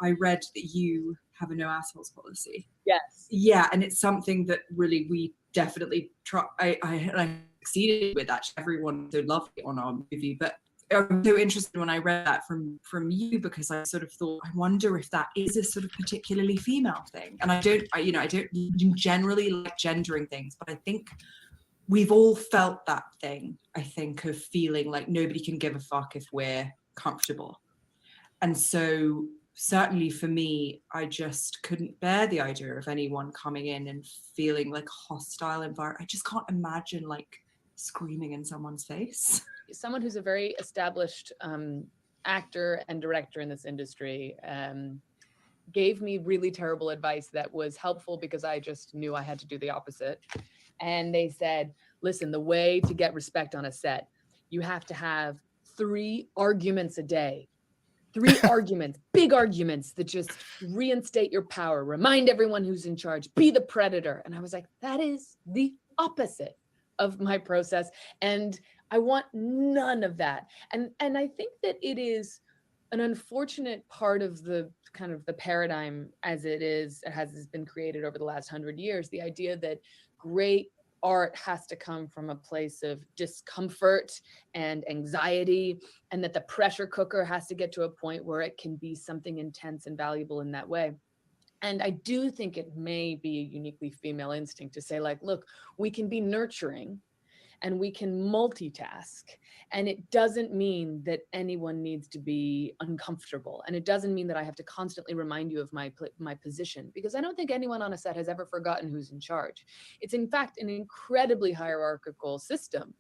I read that you have a no assholes policy. Yes. Yeah, and it's something that really we definitely try. I succeeded with that. Everyone so lovely on our movie, but I'm so interested when I read that from you, because I sort of thought, I wonder if that is a sort of particularly female thing. And I don't generally like gendering things, but I think we've all felt that thing. I think of feeling like nobody can give a fuck if we're comfortable. And so certainly for me, I just couldn't bear the idea of anyone coming in and feeling like a hostile environment. I just can't imagine like screaming in someone's face. Someone who's a very established actor and director in this industry gave me really terrible advice that was helpful because I just knew I had to do the opposite. And they said, listen, the way to get respect on a set, you have to have 3 arguments a day. 3 arguments, big arguments that just reinstate your power, remind everyone who's in charge, be the predator. And I was like, that is the opposite of my process. And I want none of that. And I think that it is an unfortunate part of the kind of the paradigm as has been created over the last 100 years, the idea that great art has to come from a place of discomfort and anxiety, and that the pressure cooker has to get to a point where it can be something intense and valuable in that way. And I do think it may be a uniquely female instinct to say, like, look, we can be nurturing and we can multitask. And it doesn't mean that anyone needs to be uncomfortable. And it doesn't mean that I have to constantly remind you of my position, because I don't think anyone on a set has ever forgotten who's in charge. It's in fact an incredibly hierarchical system.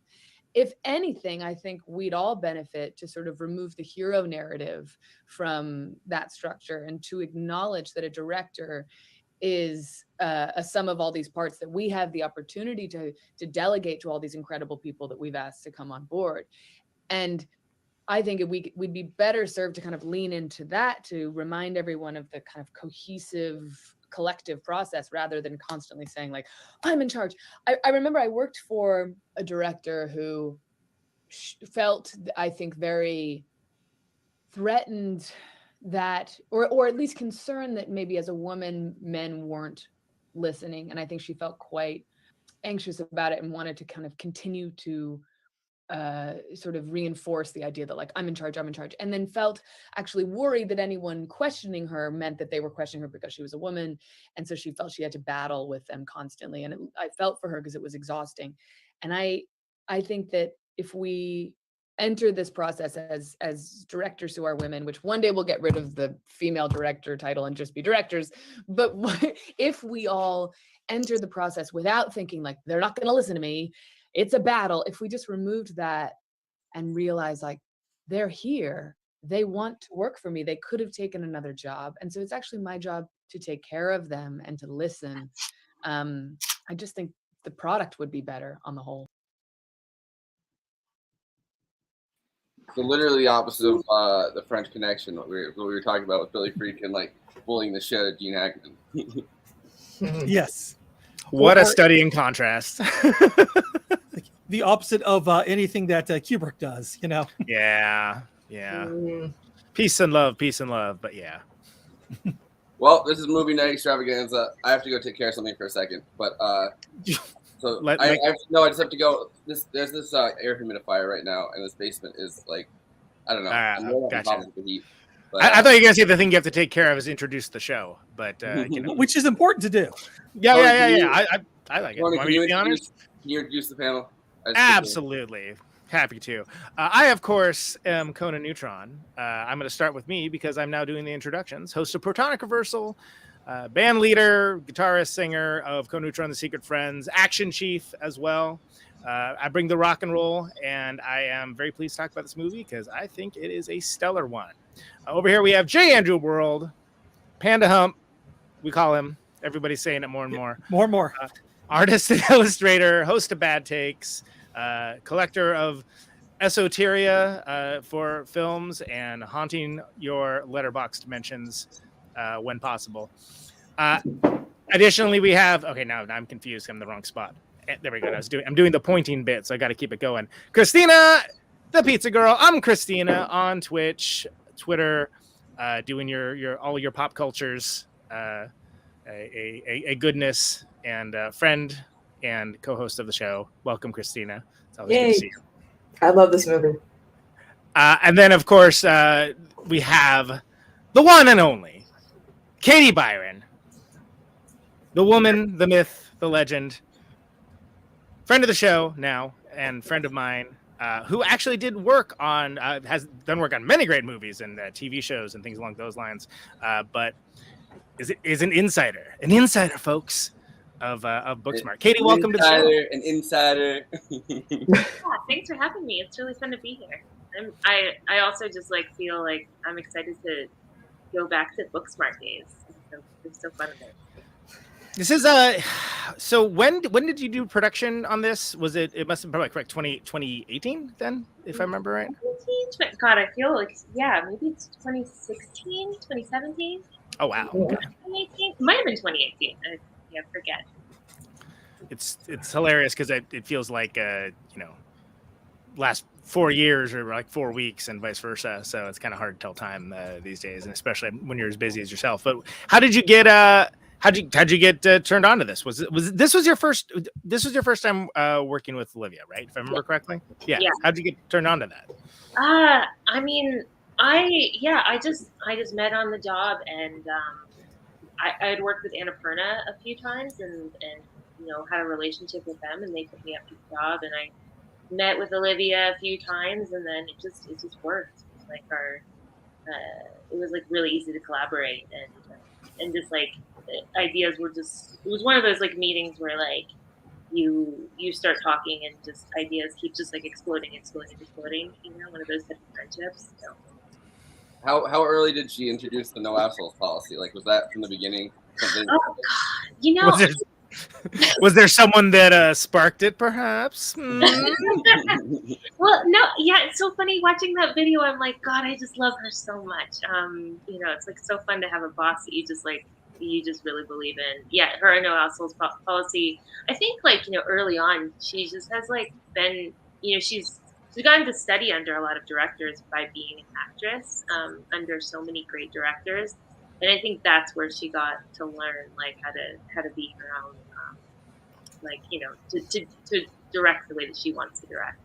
If anything, I think we'd all benefit to sort of remove the hero narrative from that structure and to acknowledge that a director is a sum of all these parts that we have the opportunity to delegate to all these incredible people that we've asked to come on board. And I think we'd be better served to kind of lean into that, to remind everyone of the kind of cohesive collective process, rather than constantly saying like, I'm in charge. I remember I worked for a director who felt, I think, very threatened that, or at least concerned that maybe as a woman, men weren't listening. And I think she felt quite anxious about it and wanted to kind of continue to sort of reinforce the idea that like, I'm in charge, and then felt actually worried that anyone questioning her meant that they were questioning her because she was a woman. And so she felt she had to battle with them constantly. And I felt for her because it was exhausting. And I think that if we enter this process as directors who are women, which one day we'll get rid of the female director title and just be directors, but if we all enter the process without thinking like, they're not going to listen to me, it's a battle. If we just removed that and realize like, they're here, they want to work for me, they could have taken another job, and so it's actually my job to take care of them and to listen. I just think the product would be better on the whole. So literally the opposite of the French Connection, what we were talking about with Billy Friedkin, like bullying the shit out of Gene Hackman. Yes. What a study in contrast. the opposite of anything that Kubrick does, you know. Yeah. Peace and love, but yeah. Well, this is movie night extravaganza. I have to go take care of something for a second, but so I just have to go. There's this air humidifier right now, and this basement is like, I don't know. I'm really having problems with the heat. But, I thought you were gonna say the thing you have to take care of is introduce the show, but you know. Which is important to do. Yeah. I like it. Tony, Want me to be honest? Can you introduce the panel? Absolutely. Happy to. I, of course, am Conan Neutron. I'm going to start with me because I'm now doing the introductions. Host of Protonic Reversal, band leader, guitarist, singer of Conan Neutron, The Secret Friends, action chief as well. I bring the rock and roll, and I am very pleased to talk about this movie because I think it is a stellar one. Over here we have J. Andrew World, Panda Hump, we call him. Everybody's saying it more and more. More and more. Artist and illustrator, host of Bad Takes, collector of esoteria for films, and haunting your letterboxd mentions when possible. Additionally, we have now I'm confused. I'm in the wrong spot. There we go. I'm doing the pointing bit, so I got to keep it going. Kristina, the Pizza Girl. I'm Kristina on Twitch, Twitter, doing your all your pop cultures, a goodness, and friend and co-host of the show. Welcome, Kristina. It's always good to see you. I love this movie. And then, of course, we have the one and only Katie Byron, the woman, the myth, the legend, friend of the show now, and friend of mine, who actually did work on, has done work on many great movies and TV shows and things along those lines, but is an insider, folks, of Booksmart. Katie, welcome to the show. An insider. Yeah, thanks for having me. It's really fun to be here. I also just feel like I'm excited to go back to Booksmart days. It's so fun. This is so when did you do production on this? Was it must have been probably correct 2018 then, if I remember right? God, I feel like maybe it's 2016, 2017. Oh wow. Okay. 2018. It might have been 2018. I forget. It's hilarious because it feels like last 4 years or like 4 weeks and vice versa. So it's kind of hard to tell time these days, and especially when you're as busy as yourself. But how did you get how'd you get turned on to this? Was this was your first time working with Olivia, right? If I remember correctly. Yeah. How'd you get turned on to that? I just met on the job, and I had worked with Annapurna a few times, and had a relationship with them, and they put me up to the job, and I met with Olivia a few times, and then it just worked. Like it was like really easy to collaborate, and just like ideas were just. It was one of those like meetings where like you start talking and just ideas keep just like exploding. One of those type of friendships. So. How early did she introduce the no assholes policy? Like, was that from the beginning? Something? Oh God, Was there someone that sparked it, perhaps? Well, no, yeah, it's so funny watching that video. I'm like, God, I just love her so much. It's like so fun to have a boss that you just really believe in. Yeah, her no assholes policy. I think early on, she just has been, she's gotten to study under a lot of directors by being an actress, under so many great directors. And I think that's where she got to learn how to be her own, to direct the way that she wants to direct.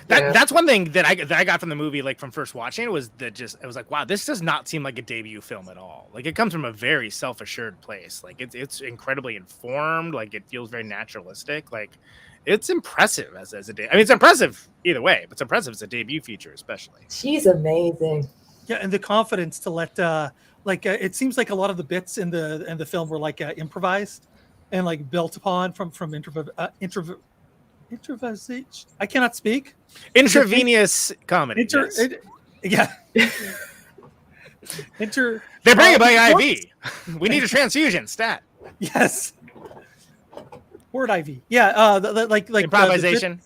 That's one thing that I got from the movie, like from first watching it, was that it was like, wow, this does not seem like a debut film at all. Like it comes from a very self-assured place. Like it's incredibly informed. Like it feels very naturalistic. Like it's impressive as a debut. I mean, it's impressive either way, but it's impressive as a debut feature, especially. She's amazing. Yeah, and the confidence to let it seems like a lot of the bits in the film were improvised and built upon from improvisation. I cannot speak. Intravenous comedy. Yeah. They bring it by IV. We need a transfusion. Stat. Yes. Word IV. Yeah. Improvisation.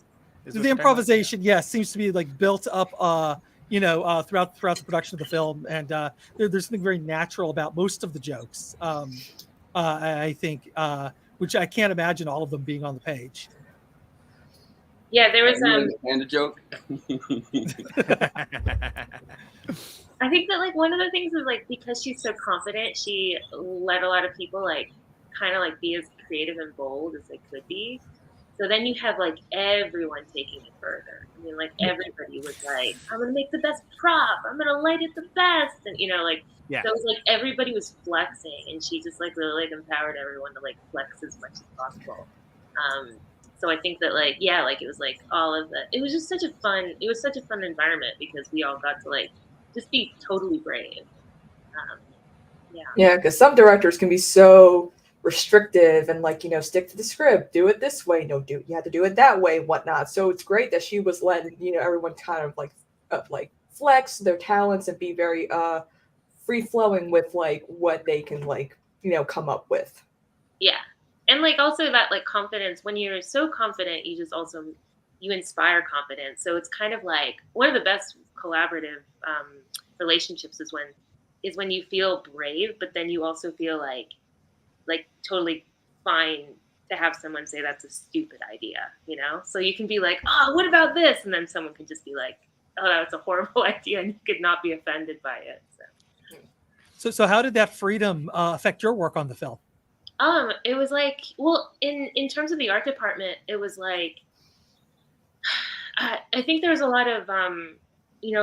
The improvisation, yes, seems to be built up. Throughout the production of the film, and there's something very natural about most of the jokes. I think, which I can't imagine all of them being on the page. Yeah, there was and a joke. I think that like one of the things is like because she's so confident, she let a lot of people like kind of like be as creative and bold as they could be. So then you have like everyone taking it further. I mean, like everybody was like, "I'm gonna make the best prop. I'm gonna light it the best," and like Yeah. so it was like everybody was flexing, and she just like really like empowered everyone to like flex as much as possible. So I think that like like it was like all of the. It was just such a fun. It was such a fun environment because we all got to like just be totally brave. Yeah, because some directors can be so restrictive and like stick to the script, do it this way, you have to do it that way, whatnot. So it's great that she was letting everyone kind of like flex their talents and be very free flowing with like what they can like come up with. Yeah, and like also that like confidence. When you're so confident, you just also you inspire confidence. So it's kind of like one of the best collaborative relationships is when you feel brave, but then you also feel like totally fine to have someone say that's a stupid idea, So you can be like, oh, what about this? And then someone can just be like, oh, that's a horrible idea, and you could not be offended by it. So how did that freedom affect your work on the film? It was like, well, in terms of the art department, it was like, I think there was a lot of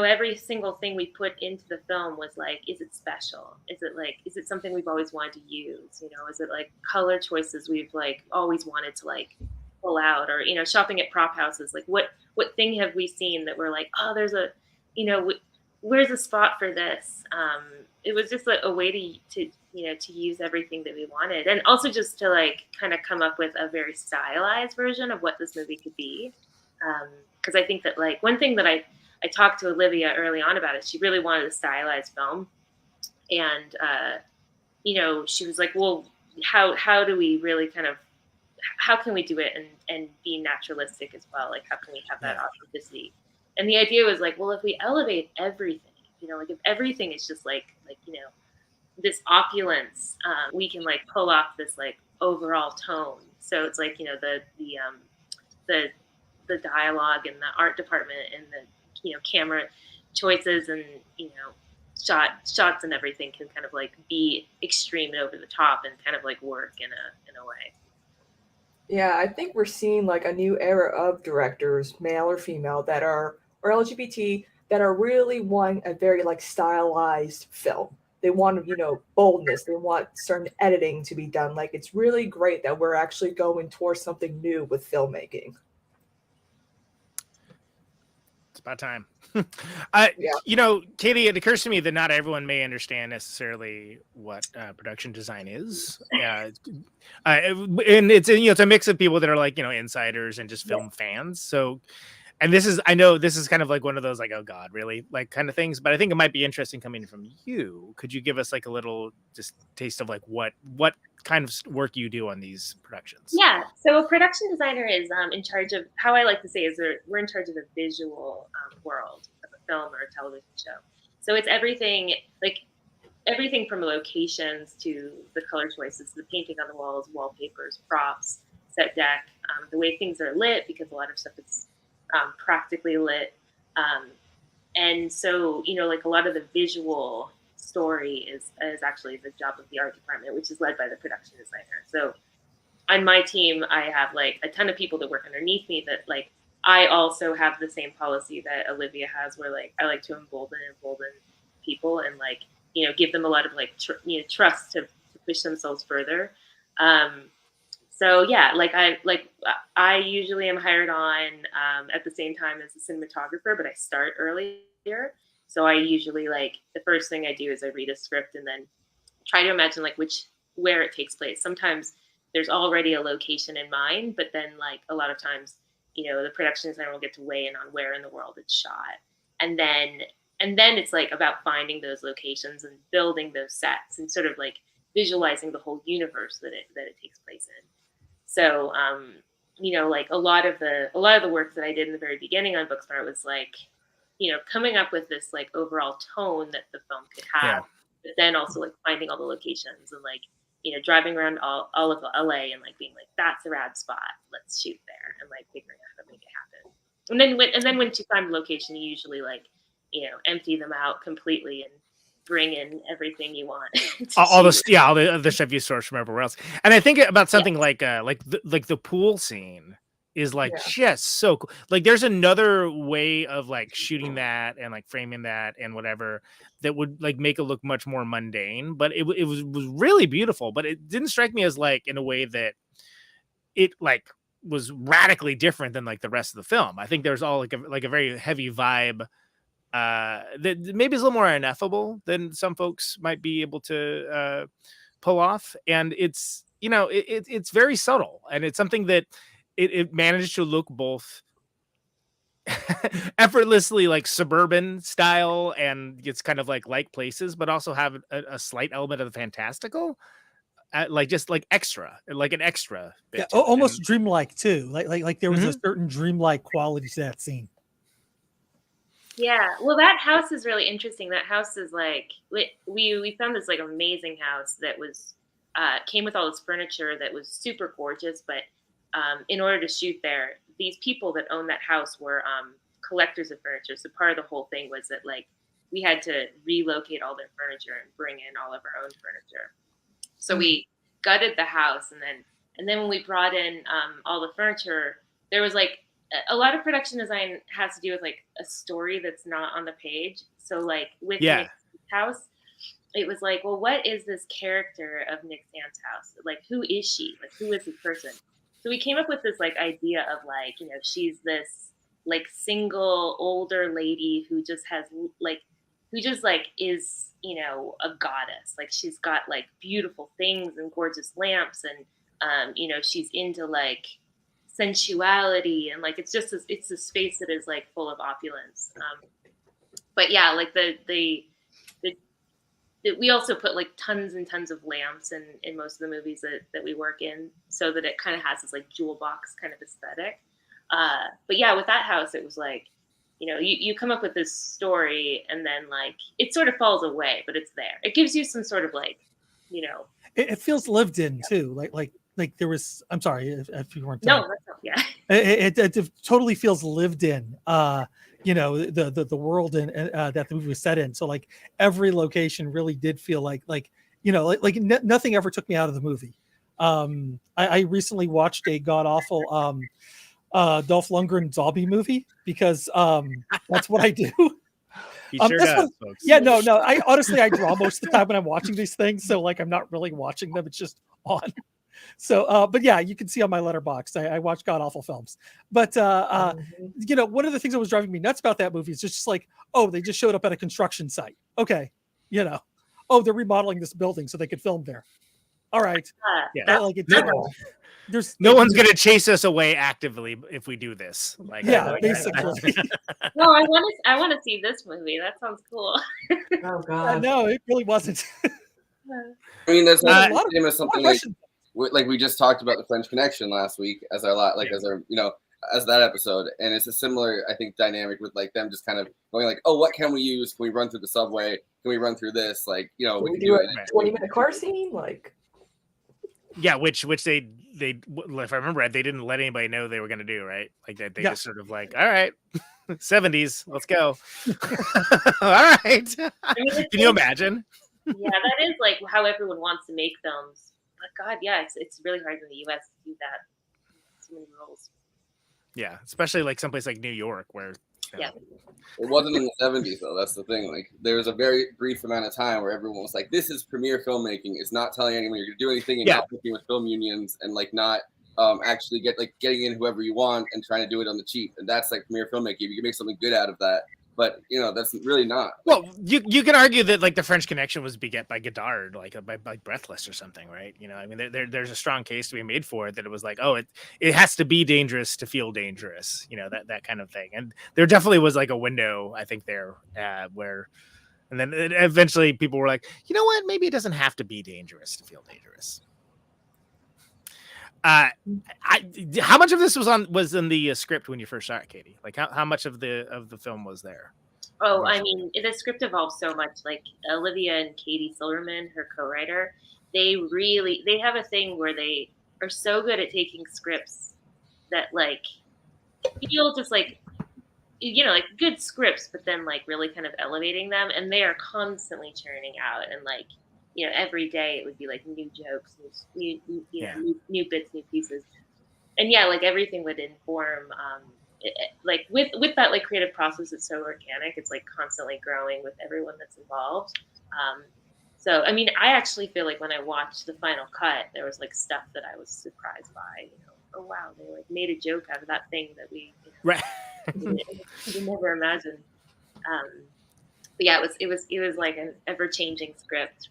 every single thing we put into the film was like, is it special? Is it something we've always wanted to use? Is it like color choices we've like always wanted to like pull out, or shopping at prop houses, like what thing have we seen that we're like, oh, there's a where's a spot for this? It was just like a way to use everything that we wanted, and also just to like kind of come up with a very stylized version of what this movie could be. Because I think that like one thing that I talked to Olivia early on about it. She really wanted a stylized film, and she was like, "Well, how do we really kind of how can we do it and be naturalistic as well? Like, how can we have that authenticity?" And the idea was like, well, if we elevate everything, like if everything is just like this opulence, we can like pull off this like overall tone. So it's like the dialogue and the art department and the camera choices and shots and everything can kind of like be extreme and over the top and kind of like work in a way. Yeah, I think we're seeing like a new era of directors, male or female, that are or LGBT that are really wanting a very like stylized film. They want boldness. They want certain editing to be done. Like it's really great that we're actually going towards something new with filmmaking. It's about time. Katie, it occurs to me that not everyone may understand necessarily what production design is. And it's it's a mix of people that are like insiders and just film fans. So, and I know this is kind of like one of those like, oh God, really, like kind of things. But I think it might be interesting coming from you. Could you give us like a little just taste of like what kind of work you do on these productions? Yeah, so a production designer is in charge of, how I like to say is we're in charge of the visual world of a film or a television show. So it's everything from locations to the color choices, the painting on the walls, wallpapers, props, set deck, the way things are lit, because a lot of stuff is practically lit. And so, like a lot of the visual story is actually the job of the art department, which is led by the production designer. So on my team, I have like a ton of people that work underneath me that like, I also have the same policy that Olivia has, where like, I like to embolden people and like, give them a lot of like, trust to push themselves further. So yeah, I usually am hired on at the same time as a cinematographer, but I start earlier. So I usually the first thing I do is I read a script and then try to imagine where it takes place. Sometimes there's already a location in mind, but then a lot of times, the production designer will get to weigh in on where in the world it's shot. And then it's about finding those locations and building those sets and sort of visualizing the whole universe that it takes place in. So, a lot of the work that I did in the very beginning on Booksmart was coming up with this overall tone that the film could have, but then also finding all the locations and driving around all of LA and like being like, that's a rad spot, let's shoot there, and like figuring out how to make it happen. And then once you find the location, you usually like, empty them out completely and bring in everything you want. all the stuff you source from everywhere else. And I think about something like the pool scene is like just so cool. Like there's another way of like shooting that and like framing that and whatever that would like make it look much more mundane, but it was really beautiful. But it didn't strike me as like in a way that it like was radically different than like the rest of the film. I think there's all like a very heavy vibe that maybe is a little more ineffable than some folks might be able to pull off. And it's it's very subtle, and it's something that it managed to look both effortlessly like suburban style and it's kind of like places, but also have a slight element of the fantastical, like just like extra, like an extra bit. Yeah, almost dreamlike too. Like there was a certain dreamlike quality to that scene. Yeah, well, that house is really interesting. That house is like we found this like amazing house that was came with all this furniture that was super gorgeous, but in order to shoot there, these people that own that house were collectors of furniture. So part of the whole thing was that like we had to relocate all their furniture and bring in all of our own furniture. So we gutted the house, and then when we brought in all the furniture, there was like a lot of production design has to do with like a story that's not on the page. So like with Nick's house, it was like, well, what is this character of Nick's aunt's house? Like, who is she? Like, who is this person? So we came up with this like idea of like, she's this like single older lady who just has like, is, a goddess. Like she's got like beautiful things and gorgeous lamps and, she's into like sensuality and like, it's a space that is like full of opulence. But yeah, like we also put like tons and tons of lamps in most of the movies that we work in, so that it kind of has this like jewel box kind of aesthetic. But yeah, with that house, it was like, you come up with this story and then like it sort of falls away, but it's there. It gives you some sort of like, it feels lived in too. Like there was, I'm sorry if you weren't. No, that's not, yeah. It totally feels lived in. The world that the movie was set in. So like every location really did feel like nothing ever took me out of the movie. I recently watched a god awful Dolph Lundgren zombie movie because that's what I do. He sure does, folks. Yeah, no. I honestly draw most of the time when I'm watching these things, so like I'm not really watching them; it's just on. So, but yeah, you can see on my letterbox, I watch god awful films. But one of the things that was driving me nuts about that movie is just like, oh, they just showed up at a construction site. Okay, oh, they're remodeling this building so they could film there. All right, yeah. Like there's no one's gonna chase us away actively if we do this. Like, basically. No, I want to see this movie. That sounds cool. Oh god, no, it really wasn't. I mean, that's not the same as something like we just talked about the French Connection last week as as that episode, and it's a similar, I think, dynamic with like them just kind of going like, oh, what can we use? Can we run through the subway? Can we run through this? Like, we can do it. 20-minute car scene, like. Yeah, which they if I remember right, they didn't let anybody know they were going to do, right? Like they just sort of like, all right, 70s, let's go. All right. Can you imagine? Yeah, that is like how everyone wants to make films. But God, yeah, it's really hard in the US to do that. So many rules. Yeah, especially like someplace like New York where. Yeah. It wasn't in the 70s though. That's the thing. Like there was a very brief amount of time where everyone was like, "This is premiere filmmaking. It's not telling anyone you're going to do anything. And not working with film unions and like not actually getting in whoever you want and trying to do it on the cheap." And that's like premiere filmmaking. You can make something good out of that. But that's really not. Well, you can argue that like the French Connection was beget by Godard, like by Breathless or something, right? I mean, there's a strong case to be made for it that it was like, oh, it has to be dangerous to feel dangerous, that kind of thing. And there definitely was like a window, I think, there where, and then eventually people were like, you know what, maybe it doesn't have to be dangerous to feel dangerous. How much of this was in the script when you first saw it, Katie? Like how much of the film was there? Oh, I mean, the script evolved so much. Like Olivia and Katie Silverman, her co-writer, they have a thing where they are so good at taking scripts that like feel just like, you know, like good scripts, but then like really kind of elevating them, and they are constantly churning out, and like, you know, every day it would be like new jokes, new bits, new pieces, and yeah, like everything would inform. Like with that like creative process, it's so organic. It's like constantly growing with everyone that's involved. So I mean, I actually feel like when I watched the final cut, there was like stuff that I was surprised by. You know, oh wow, they like made a joke out of that thing that we could never imagine. But yeah, it was like an ever changing script.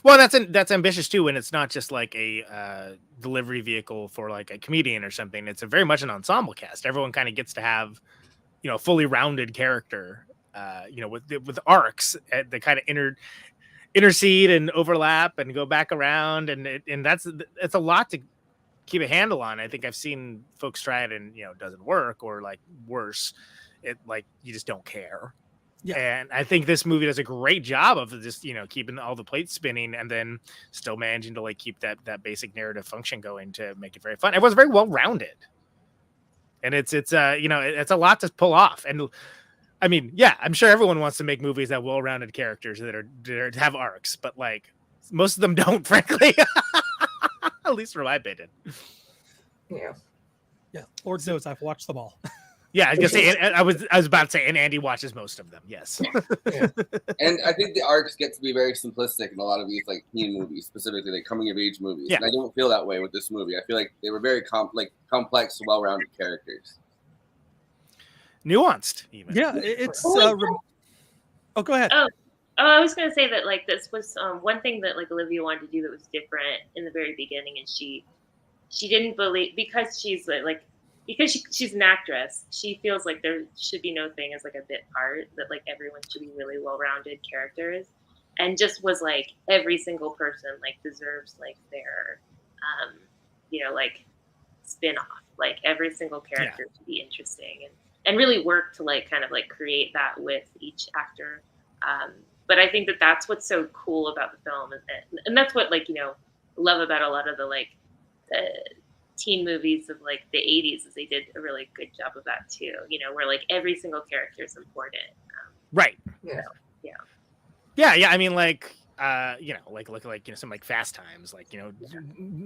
Well, that's ambitious too, when it's not just like a delivery vehicle for like a comedian or something. It's a very much an ensemble cast. Everyone kind of gets to have, you know, a fully rounded character, you know, with arcs that kind of intercede and overlap and go back around, and it's a lot to keep a handle on. I think I've seen folks try it and, you know, it doesn't work, or like worse, it like you just don't care. Yeah. And I think this movie does a great job of just, you know, keeping all the plates spinning and then still managing to like keep that basic narrative function going to make it very fun. It was very well rounded, and it's you know, it's a lot to pull off. And I mean, yeah, I'm sure everyone wants to make movies that have well-rounded characters that have arcs, but like most of them don't, frankly. At least from my opinion. Yeah. Lord knows I've watched them all. Yeah, I was gonna say, I was about to say, and Andy watches most of them. Yes. Yeah. And I think the arcs get to be very simplistic in a lot of these like teen movies, specifically like coming of age movies. Yeah. And I don't feel that way with this movie. I feel like they were very complex, well-rounded characters. Nuanced, even. Yeah, it's. Oh, go ahead. Oh, I was gonna say that like this was one thing that like Olivia wanted to do that was different in the very beginning, and she didn't believe, because she's like. Because she's an actress, she feels like there should be no thing as like a bit part, that like everyone should be really well-rounded characters, and just was like every single person like deserves like their, you know, like spin-off. Like every single character should be interesting, and really work to like kind of like create that with each actor. But I think that that's what's so cool about the film, and that's what like, you know, love about a lot of the like teen movies of like the 80s, is they did a really good job of that too, you know, where like every single character is important. Right. Yeah. I mean, like you know, like you know, some like Fast Times, like, you know,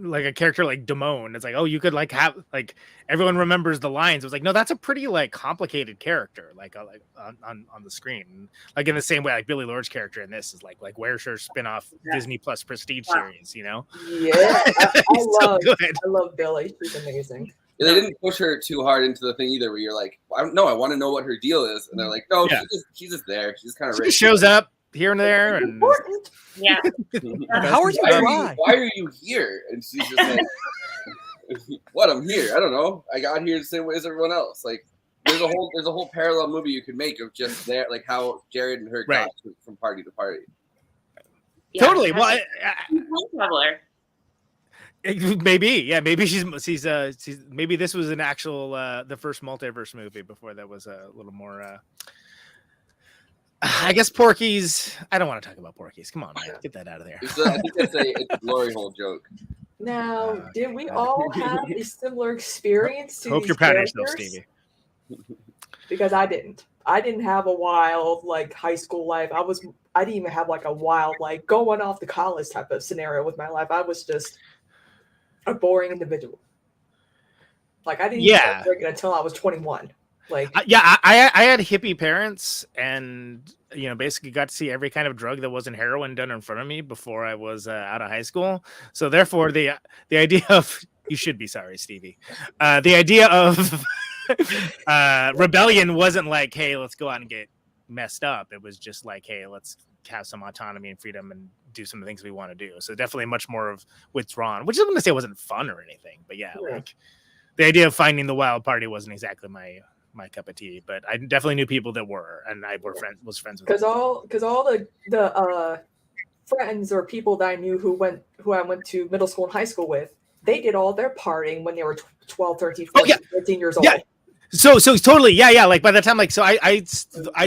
like a character like Damone, it's like, oh, you could like have like everyone remembers the lines. It was like, no, that's a pretty like complicated character, like on the screen, like in the same way like Billy Lord's character in this is like where's her spin-off Disney Plus prestige series, you know? Yeah, I love Billy. She's amazing. Yeah, they didn't push her too hard into the thing either, where you're like, I want to know what her deal is, and they're like, no, she's just there, she's kind of rich. She shows up here and there, and yeah. How are you? Why are you here? And she's just like, what? I'm here. I don't know. I got here the same way as everyone else. Like, there's a whole parallel movie you could make of just there, like how Jared and her got from party to party. Yeah, totally. Well, maybe she's maybe this was an actual the first multiverse movie before that was a little more. I guess Porky's. I don't want to talk about Porky's. Come on, man, get that out of there. I think it's a glory hole joke. Now, did we all have a similar experience to Hope these you're proud of characters? yourself, Stevie. Because I didn't. I didn't have a wild like high school life. I didn't even have like a wild like going off to college type of scenario with my life. I was just a boring individual. Like I didn't start drinking until I was 21. Like I had hippie parents, and you know, basically got to see every kind of drug that wasn't heroin done in front of me before I was out of high school. So therefore, the idea of you should be sorry, Stevie. The idea of rebellion wasn't like, hey, let's go out and get messed up. It was just like, hey, let's have some autonomy and freedom and do some of the things we want to do. So definitely much more of withdrawn, which I'm going to say wasn't fun or anything, but like the idea of finding the wild party wasn't exactly my cup of tea, but I definitely knew people that were, and I was friends with them. Because all the friends or people that I knew who I went to middle school and high school with, they did all their partying when they were 12, 13, 14, 15 years old. Yeah. So totally, yeah. Like by the time, like, so I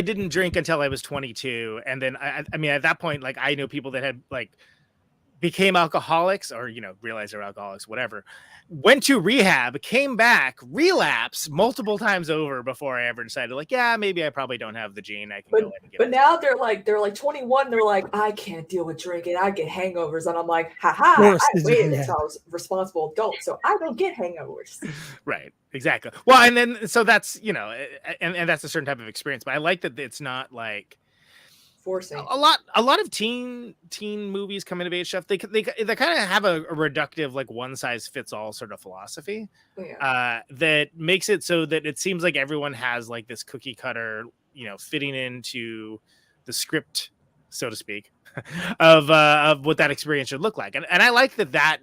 didn't drink until I was 22, and then I mean at that point, like I knew people that had like became alcoholics, or realized they're alcoholics, whatever, went to rehab, came back, relapsed multiple times over before I ever decided, like, yeah, maybe I probably don't have the gene. I can go ahead and get But now they're like 21. They're like, I can't deal with drinking. I get hangovers, and I'm like, haha. I waited until I was a responsible adult, so I don't get hangovers. Right. Exactly. Well, and then so that's and that's a certain type of experience. But I like that it's not like forcing. A lot of teen movies, coming of age stuff, they kind of have a reductive, like, one size fits all sort of philosophy that makes it so that it seems like everyone has like this cookie cutter, fitting into the script, so to speak, of what that experience should look like. And I like that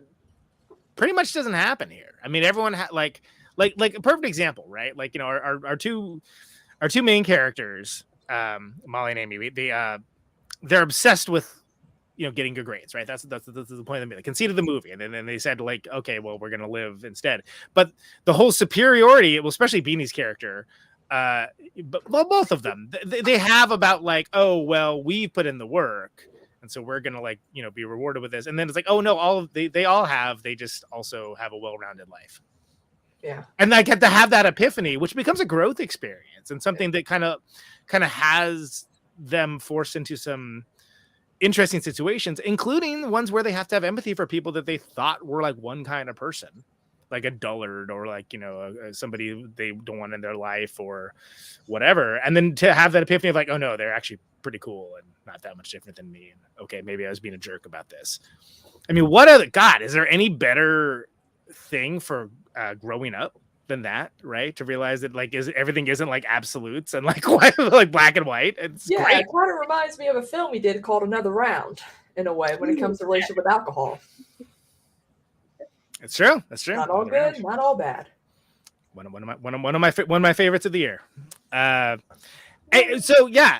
pretty much doesn't happen here. I mean, everyone like a perfect example, right? Like, our two main characters, Molly and Amy, they're obsessed with getting good grades, right? That's the point of the conceit of the movie. And then they said, like, okay, well, we're gonna live instead. But the whole superiority, well, especially Beanie's character, but both of them, they have about like, oh, well, we put in the work, and so we're gonna like be rewarded with this. And then it's like, oh no, they all have, they just also have a well-rounded life. Yeah. And I get to have that epiphany, which becomes a growth experience and something that kind of has them forced into some interesting situations, including ones where they have to have empathy for people that they thought were like one kind of person, like a dullard, or like, somebody they don't want in their life or whatever. And then to have that epiphany of like, oh no, they're actually pretty cool and not that much different than me. And okay, maybe I was being a jerk about this. I mean, is there any better thing for growing up than that, right? To realize that like everything isn't like absolutes and like like black and white. It's great. It kind of reminds me of a film we did called Another Round, in a way, when it comes to relationship with alcohol. It's true. That's true. Not all good, not all bad. One of my favorites of the year. So yeah,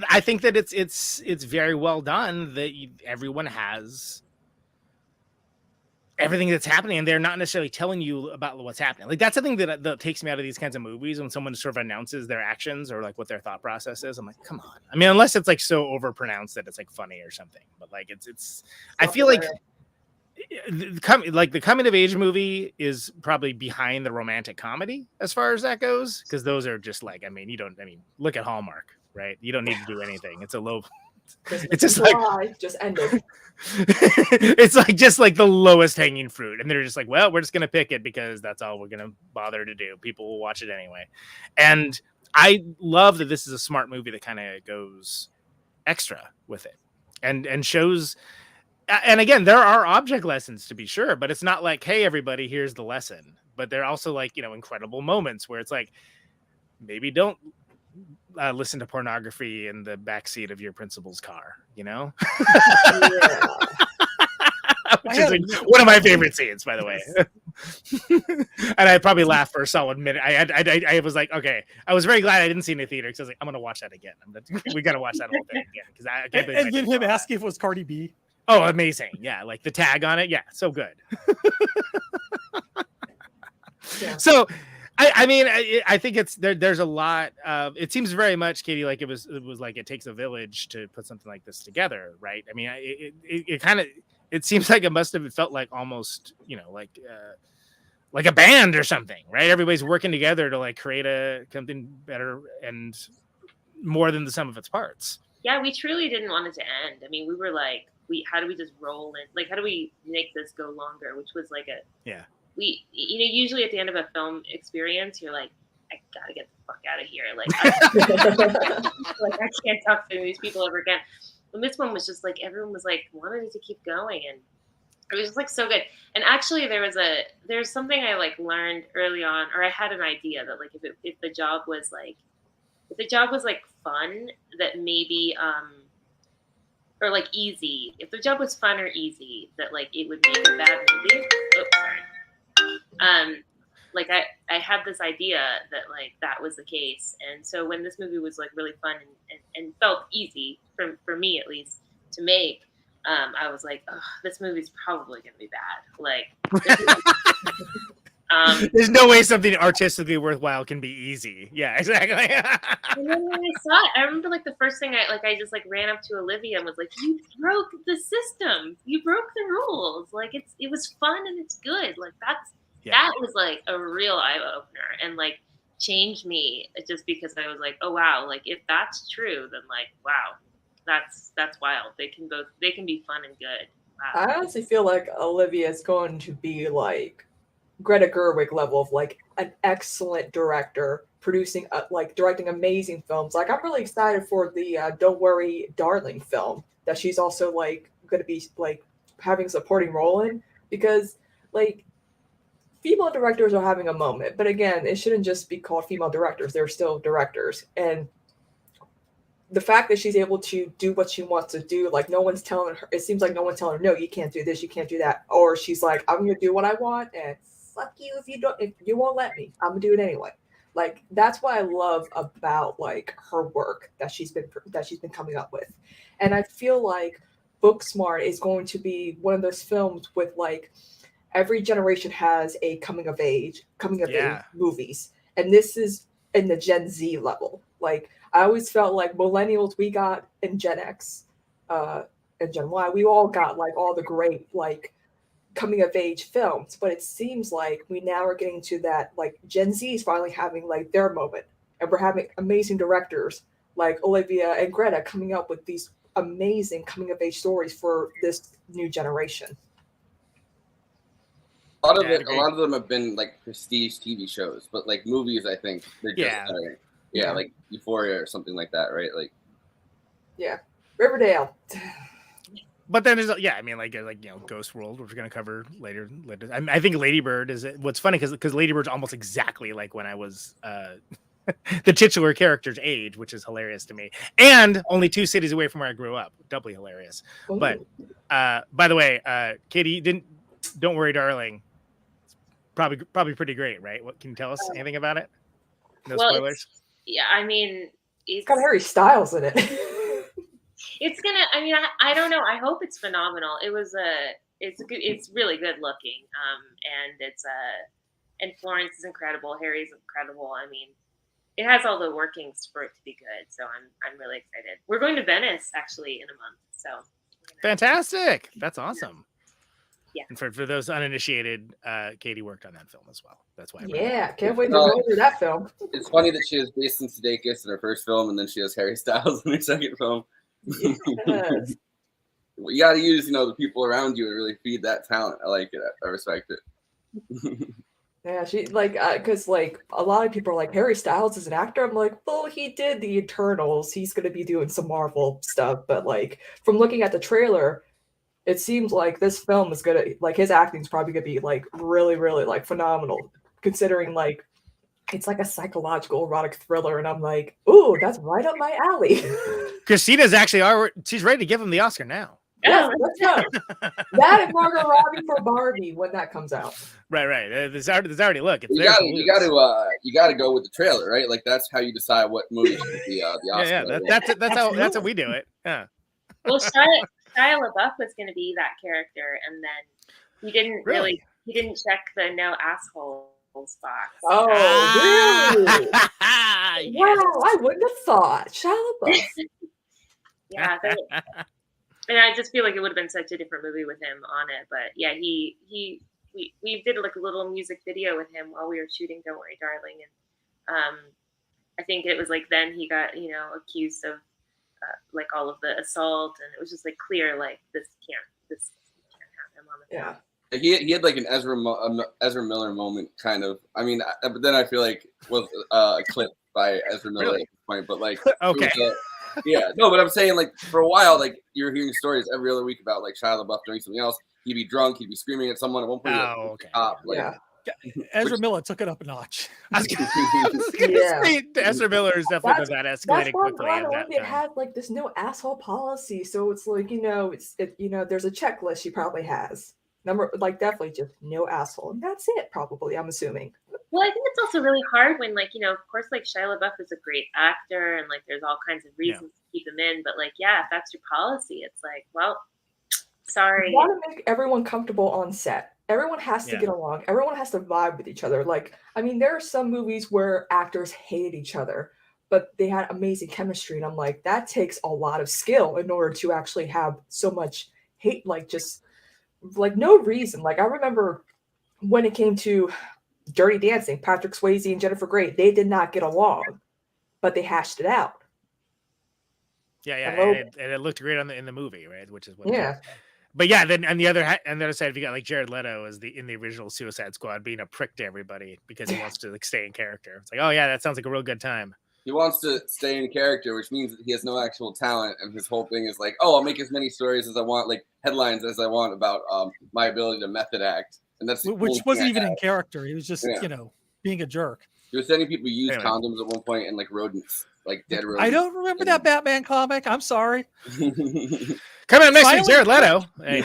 I think that it's very well done that everyone has everything that's happening, and they're not necessarily telling you about what's happening. Like, that's the thing that takes me out of these kinds of movies, when someone sort of announces their actions or like what their thought process is. I'm like, come on. I mean, unless it's like so overpronounced that it's like funny or something, but like it's I feel like the coming of age movie is probably behind the romantic comedy as far as that goes, because those are just like, look at Hallmark, right? You don't need to do anything. It's a low. It's just like just ended. It's like just like the lowest hanging fruit, and they're just like, well, we're just gonna pick it because that's all we're gonna bother to do. People will watch it anyway. And I love that this is a smart movie that kind of goes extra with it and shows. And again, there are object lessons, to be sure, but it's not like, hey, everybody, here's the lesson. But they're also like, incredible moments where it's like, maybe don't listen to pornography in the backseat of your principal's car, Yeah. Which is one of my favorite scenes, by the way. And I probably laughed for a solid minute. I was like, okay. I was very glad I didn't see it in the theater, because I was like, I'm gonna watch that again. We gotta watch that whole thing again, because I can't believe. And then him asking if it was Cardi B. Oh, amazing! Yeah, like the tag on it. Yeah, so good. Yeah. So, I think it's there. There's a lot of. It seems very much, Katie, like it was like it takes a village to put something like this together, right? I mean, it kind of. It seems like it must have felt like almost, like a band or something, right? Everybody's working together to like create something better and more than the sum of its parts. Yeah, we truly didn't want it to end. I mean, we were like, how do we just roll in? Like, how do we make this go longer? Which was like usually at the end of a film experience, you're like, I gotta get the fuck out of here. Like, I can't talk to these people ever again. And this one was just like, everyone was like, wanted it to keep going, and it was just like so good. And actually, there's something I like learned early on, or I had an idea that like if the job was like fun, that maybe or like easy. If the job was fun or easy, that like it would make a bad movie. Oops, sorry. Like I had this idea that like that was the case, and so when this movie was like really fun and felt easy for me at least to make, I was like, oh, this movie's probably gonna be bad. Like, There's no way something artistically worthwhile can be easy. Yeah, exactly. And then when I saw it, I remember like the first thing I just like ran up to Olivia and was like, "You broke the system. You broke the rules. Like it was fun and it's good. Like that was like a real eye opener and like changed me just because I was like, oh wow, like if that's true, then like wow, that's wild. They can be fun and good. Wow. I honestly feel like Olivia is going to be like Greta Gerwig level of like an excellent director, producing like directing amazing films. Like I'm really excited for the Don't Worry Darling film that she's also like going to be like having a supporting role in, because like female directors are having a moment, but again, it shouldn't just be called female directors. They're still directors, and the fact that she's able to do what she wants to do, like no one's telling her, it seems like no one's telling her, no, you can't do this, you can't do that. Or she's like, I'm going to do what I want and fuck you if you won't let me, I'm going to do it anyway. Like, that's what I love about like her work that she's been coming up with. And I feel like Booksmart is going to be one of those films with like, every generation has a coming of age movies. And this is in the Gen Z level. Like, I always felt like millennials, we got, in Gen X and Gen Y, we all got like all the great like coming of age films. But it seems like we now are getting to that, like Gen Z is finally having like their moment. And we're having amazing directors like Olivia and Greta coming up with these amazing coming of age stories for this new generation. A lot of them have been like prestige TV shows, but like movies, I think they're just like Euphoria or something like that, right? Like, yeah, Riverdale. But then there's Ghost World, which we're gonna cover later. I think Lady Bird is what's funny because Lady Bird's almost exactly like when I was the titular character's age, which is hilarious to me, and only 2 cities away from where I grew up, doubly hilarious. Ooh. But by the way, Katie, Don't Worry Darling, it's probably pretty great, right? What can you tell us anything about it? No spoilers. Yeah, I mean, it's got Harry Styles in it. It's gonna. I mean, I don't know. I hope it's phenomenal. It's really good looking. And and Florence is incredible. Harry's incredible. I mean, it has all the workings for it to be good. So I'm really excited. We're going to Venice actually in a month. So fantastic. That's awesome. Yeah. And for those uninitiated, Katie worked on that film as well. That's why. Can't wait to go through that film. It's funny that she has Jason Sudeikis in her first film, and then she has Harry Styles in her second film. Yes. You got to use, the people around you to really feed that talent. I like it. I respect it. Yeah, she because a lot of people are like, Harry Styles is an actor. I'm like, well, he did the Eternals. He's gonna be doing some Marvel stuff. But like from looking at the trailer, it seems like this film is gonna his acting is probably gonna be like really, really like phenomenal, considering like it's like a psychological erotic thriller, and I'm like, ooh, that's right up my alley. Christina's actually she's ready to give him the Oscar now. Yes, let's go. That and Margot Robbie for Barbie when that comes out. Right. There's already look. You got to go with the trailer, right? Like that's how you decide what movie should be the Oscar. Yeah, that's how we do it. Yeah. Well, Shia LaBeouf was going to be that character, and then he didn't check the no assholes box. Oh, really? Yes. Wow, I wouldn't have thought. Shia LaBeouf. Yeah. And I just feel like it would have been such a different movie with him on it. But yeah, we did like a little music video with him while we were shooting Don't Worry Darling. And I think it was like then he got, accused of like all of the assault, and it was just like clear, like this can't have him on the film. Yeah. He had like an Ezra Miller moment, kind of. I mean, but then I feel like was eclipsed by Ezra Miller at this point. But like, okay. Yeah, no, but I'm saying like for a while, like you're hearing stories every other week about like Shia LaBeouf doing something else. He'd be drunk, he'd be screaming at someone. At one point, Ezra Miller took it up a notch. I was gonna say Ezra Miller is definitely was that escalating quickly. It had like this no asshole policy, so it's like there's a checklist she probably has. Definitely just no asshole, and that's it. Probably, I'm assuming. Well, I think it's also really hard when, of course, Shia LaBeouf is a great actor, and there's all kinds of reasons to keep him in. But if that's your policy, it's like, well, sorry. You want to make everyone comfortable on set. everyone has to get along. Everyone has to vibe with each other. Like, I mean, there are some movies where actors hate each other, but they had amazing chemistry. And I'm like, that takes a lot of skill in order to actually have so much hate, like just like no reason. Like, I remember when it came to Dirty Dancing, Patrick Swayze and Jennifer Grey, they did not get along, but they hashed it out. Yeah, and it looked great in the movie, right? Which is what. Yeah. But yeah, then on the other side, if you got like Jared Leto as in the original Suicide Squad, being a prick to everybody because he wants to like stay in character. It's like, oh yeah, that sounds like a real good time. He wants to stay in character, which means that he has no actual talent, and his whole thing is like, oh, I'll make as many stories as I want, like headlines as I want about my ability to method act, and that's which wasn't even in character. He was just being a jerk. He was sending people use condoms at one point and like rodents, like dead rodents. I don't remember that Batman comic. I'm sorry. Coming up next week, Jared Leto. Hey.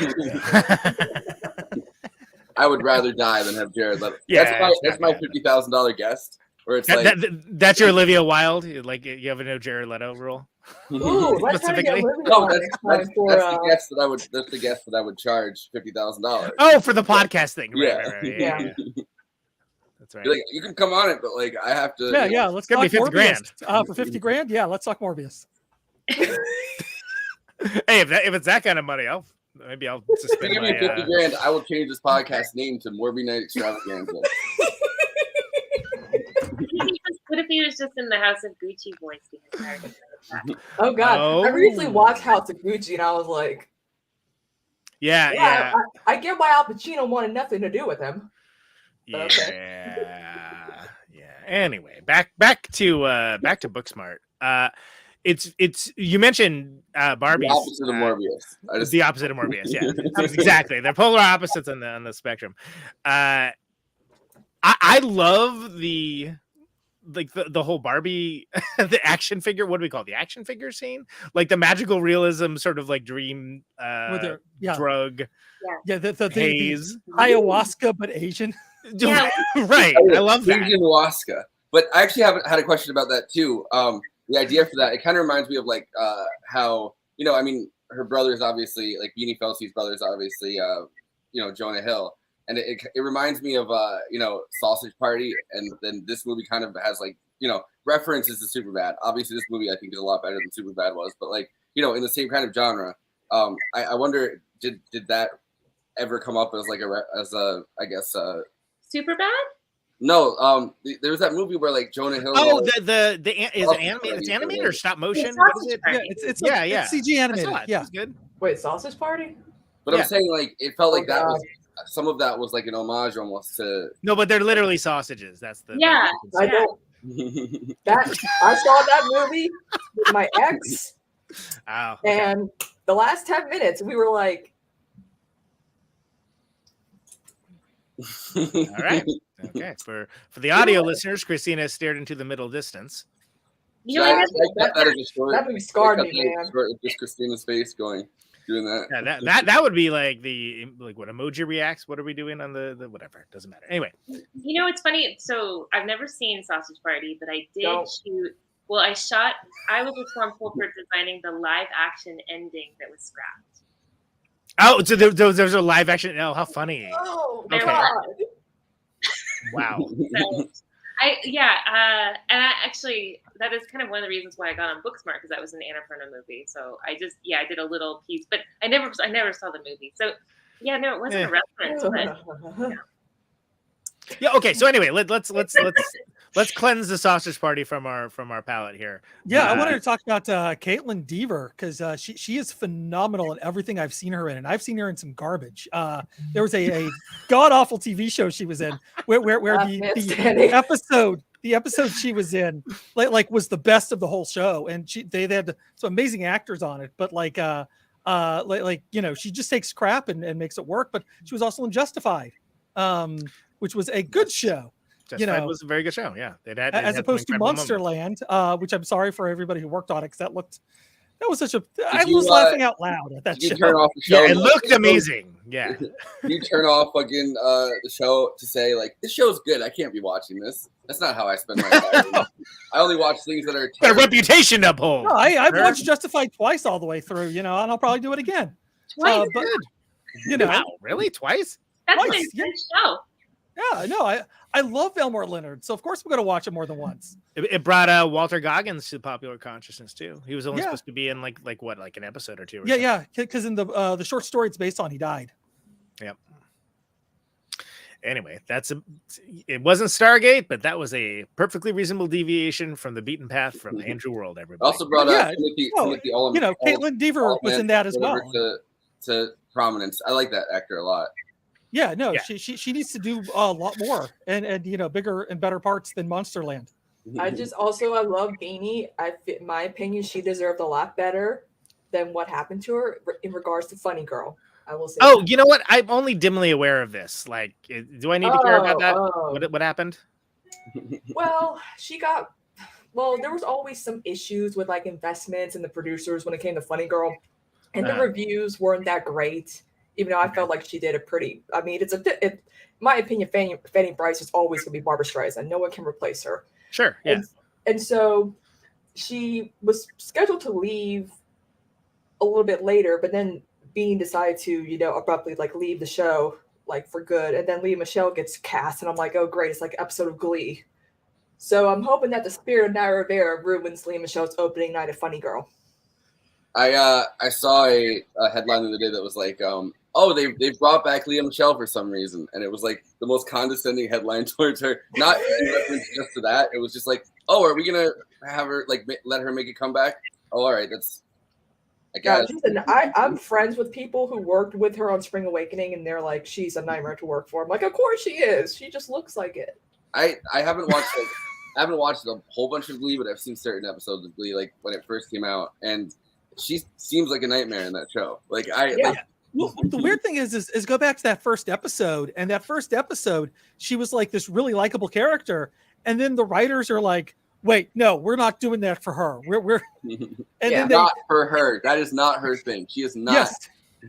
I would rather die than have Jared Leto. Yeah, that's my $50,000 guest. Where it's that's your Olivia Wilde. Like you have a no Jared Leto rule. Ooh, let's try to get Olivia that's the guest that I would. That's the guest that I would charge $50,000. Oh, for the podcast thing. Right. Yeah. That's right. Like, you can come on it, but like I have to. Yeah. Let's give me Morbius. $50,000 for $50,000. Yeah, let's talk Morbius. Hey, if it's that kind of money, I'll suspend give me $50,000. I will change this podcast name to Morbi Night Extravaganza. What if he was just in the House of Gucci voice? Oh God! I recently watched House of Gucci, and I was like, "Yeah." I get why Al Pacino wanted nothing to do with him. Yeah. Anyway, back to Booksmart. It's you mentioned Barbie. The opposite of Morbius. The opposite of Morbius. Yeah, exactly. They're polar opposites on the spectrum. I love the whole Barbie the action figure. What do we call it? The action figure scene? Like the magical realism sort of like dream drug. Yeah, the haze. Ayahuasca, but Asian. Yeah. Right. I love that. Ayahuasca. But I actually had a question about that too. The idea for that, it kind of reminds me of like how, I mean, her brother's obviously like Beanie Felse's brother's obviously Jonah Hill. And it reminds me of Sausage Party, and then this movie kind of has like references to Superbad. Obviously, this movie I think is a lot better than Superbad was, but like in the same kind of genre. I wonder did that ever come up as like I guess Superbad? No, there was that movie where like Jonah Hill. Oh, is it animated? It's animated or stop motion? What is it? It's CG animated. Yeah, it's good. Wait, Sausage Party? But I'm saying like it felt like that was. Some of that was like an homage almost to. No, but they're literally sausages. That's the. Yeah, I don't. I saw that movie with my ex. Oh, okay. And the last 10 minutes, we were like. All right. Okay. For the audio listeners, Kristina stared into the middle distance. That movie scarred me, man. Just Kristina's face going. Doing that. Yeah, that would be like what emoji reacts. What are we doing on the whatever? It doesn't matter. Anyway, it's funny. So I've never seen Sausage Party, but I did shoot. Well, I was responsible for designing the live action ending that was scrapped. Oh, so there's a live action. Oh, how funny! Oh, okay. God. Wow. And I actually, that is kind of one of the reasons why I got on Booksmart, because that was an Annapurna movie. So I did a little piece, but I never saw the movie. So yeah, no, it wasn't a reference. But, yeah. Okay. So anyway, let's cleanse the Sausage Party from our palate here. Yeah, I wanted to talk about Caitlin Dever, because she is phenomenal in everything I've seen her in, and I've seen her in some garbage. There was a god awful TV show she was in where the episode she was in like was the best of the whole show, and they had some amazing actors on it, but she just takes crap and makes it work. But she was also in Justified, which was a good show. Justified was a very good show. Yeah, as opposed to Monsterland, which I'm sorry for everybody who worked on it, because I was laughing out loud at that show. Turn off the show? Yeah, it looked amazing. Yeah. You turn off fucking the show to say like, this show's good. I can't be watching this. That's not how I spend my life. I only watch things that are got a reputation to uphold. No, I've watched Justified twice all the way through, and I'll probably do it again. Twice? But wow, really? Twice? That's Twice, an intense show. Yeah, no, I love Elmore Leonard, so of course we're going to watch it more than once. It brought Walter Goggins to popular consciousness too. He was only supposed to be in like an episode or two. Or something. Yeah, because in the short story it's based on, he died. Yep. Anyway, it wasn't Stargate, but that was a perfectly reasonable deviation from the beaten path from Andrew World. Everybody Also brought up Caitlin Dever was in that as well. To prominence. I like that actor a lot. Yeah, no, yeah. She needs to do a lot more and bigger and better parts than Monsterland. I love Beanie. In my opinion, she deserved a lot better than what happened to her in regards to Funny Girl. I will say. Oh, that. You know what? I'm only dimly aware of this. Like, do I need to care about that? What happened? Well, there was always some issues with like investments and the producers when it came to Funny Girl, and the reviews weren't that great. Even though I felt like she did a pretty. I mean, in my opinion, Fanny Brice is always going to be Barbra Streisand. No one can replace her. Sure. Yeah. And so she was scheduled to leave a little bit later, but then Bean decided to, abruptly like leave the show like for good, and then Lea Michele gets cast, and I'm like, oh great, it's like an episode of Glee. So I'm hoping that the spirit of Naya Rivera ruins Lea Michelle's opening night of Funny Girl. I saw a headline the other day that was like, they brought back Lea Michele for some reason, and it was like the most condescending headline towards her. Not in reference just to that. It was just like, oh, are we gonna have her like let her make a comeback? Oh, all right, that's. I guess. I'm friends with people who worked with her on Spring Awakening, and they're like, she's a nightmare to work for. I'm like, of course she is. She just looks like it. I haven't watched a whole bunch of Glee, but I've seen certain episodes of Glee, like when it first came out, and she seems like a nightmare in that show. Well, the weird thing is go back to that first episode, and that first episode, she was like this really likable character, and then the writers are like, wait, no, we're not doing that for her. We're and not for her. That is not her thing. She is not. Yes.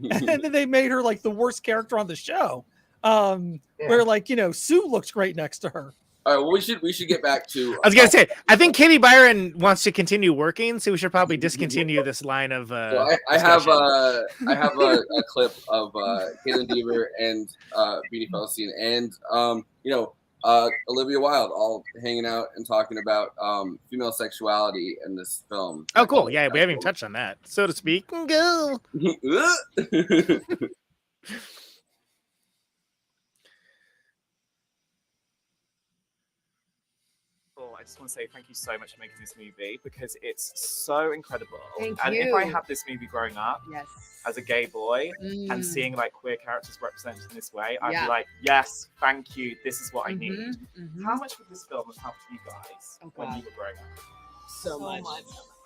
And then they made her like the worst character on the show. Where like, Sue looks great next to her. All right, well, we should get back to. I was gonna say, I think Katie Byron wants to continue working, so we should probably discontinue this line of. I have a clip of Caitlin Dever and Beanie Feldstein and Olivia Wilde all hanging out and talking about female sexuality in this film. Oh, cool! Yeah, we haven't even touched on that, so to speak. Go. I just want to say thank you so much for making this movie because it's so incredible. Thank and you. If I had this movie growing up as a gay boy and seeing like queer characters represented in this way, I'd be like, yes, thank you. This is what I need. How much would this film have helped you guys when you were growing up? So much.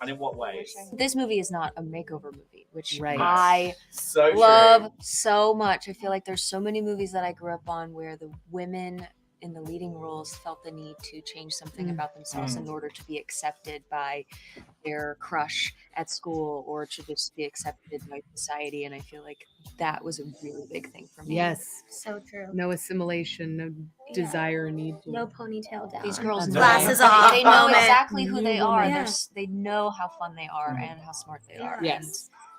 And in what ways? This movie is not a makeover movie, which Right. I So love true. so much. I feel like there's so many movies that I grew up on where the women in the leading roles felt the need to change something about themselves in order to be accepted by their crush at school or to just be accepted by society. And I feel like that was a really big thing for me. Yes. So true. No assimilation, no desire, need to. No ponytail down. These girls know, Glasses off. they know moment. exactly who they are. Yeah. They know how fun they are and how smart they are. Yes. And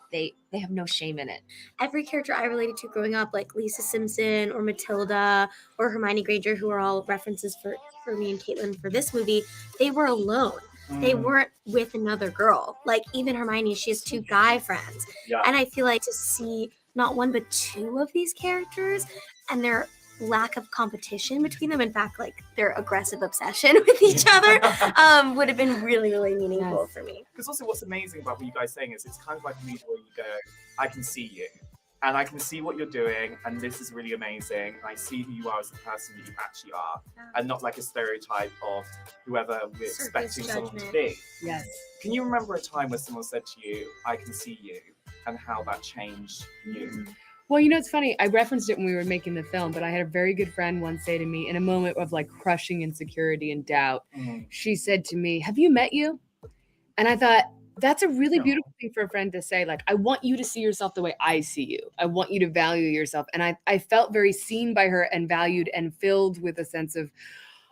they have no shame in it. Every character I related to growing up, like Lisa Simpson or Matilda or Hermione Granger, who are all references for me and Caitlin for this movie, they were alone. They weren't with another girl. Like even Hermione, she has two guy friends. Yeah. And I feel like to see not one but two of these characters and their lack of competition between them, in fact, like their aggressive obsession with each other, would have been really, really meaningful for me. Because also what's amazing about what you guys are saying is it's kind of like a movie where you go, I can see you. And I can see what you're doing, and this is really amazing. And I see who you are as the person that you actually are, and not like a stereotype of whoever we're expecting someone to be. Yes. Can you remember a time where someone said to you, I can see you, and how that changed you? Well, it's funny. I referenced it when we were making the film, but I had a very good friend once say to me in a moment of like crushing insecurity and doubt, she said to me, have you met you? And I thought, that's a really beautiful thing for a friend to say. Like, I want you to see yourself the way I see you. I want you to value yourself. And I felt very seen by her and valued and filled with a sense of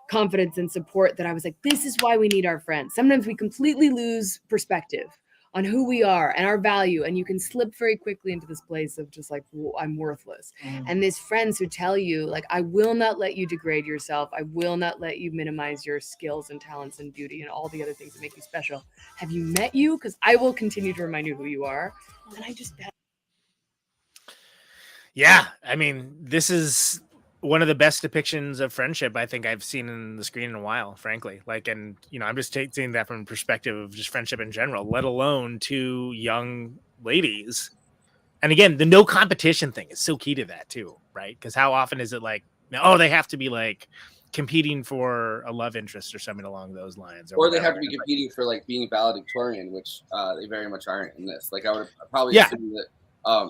confidence and support that I was like, this is why we need our friends. Sometimes we completely lose perspective on who we are and our value, and you can slip very quickly into this place of just like, well, I'm worthless. And these friends who tell you like, I will not let you degrade yourself, I will not let you minimize your skills and talents and beauty and all the other things that make you special. Have you met you? Because I will continue to remind you who you are. And I just Yeah, I mean, this is one of the best depictions of friendship I think I've seen in the screen in a while, frankly. Like, and you know, I'm just seeing that from the perspective of just friendship in general, let alone two young ladies. And again, the no competition thing is so key to that too, right? Because how often is it like, oh, they have to be like competing for a love interest or something along those lines, or they have to be competing for like being valedictorian, which they very much aren't in this. Like, I would probably assume that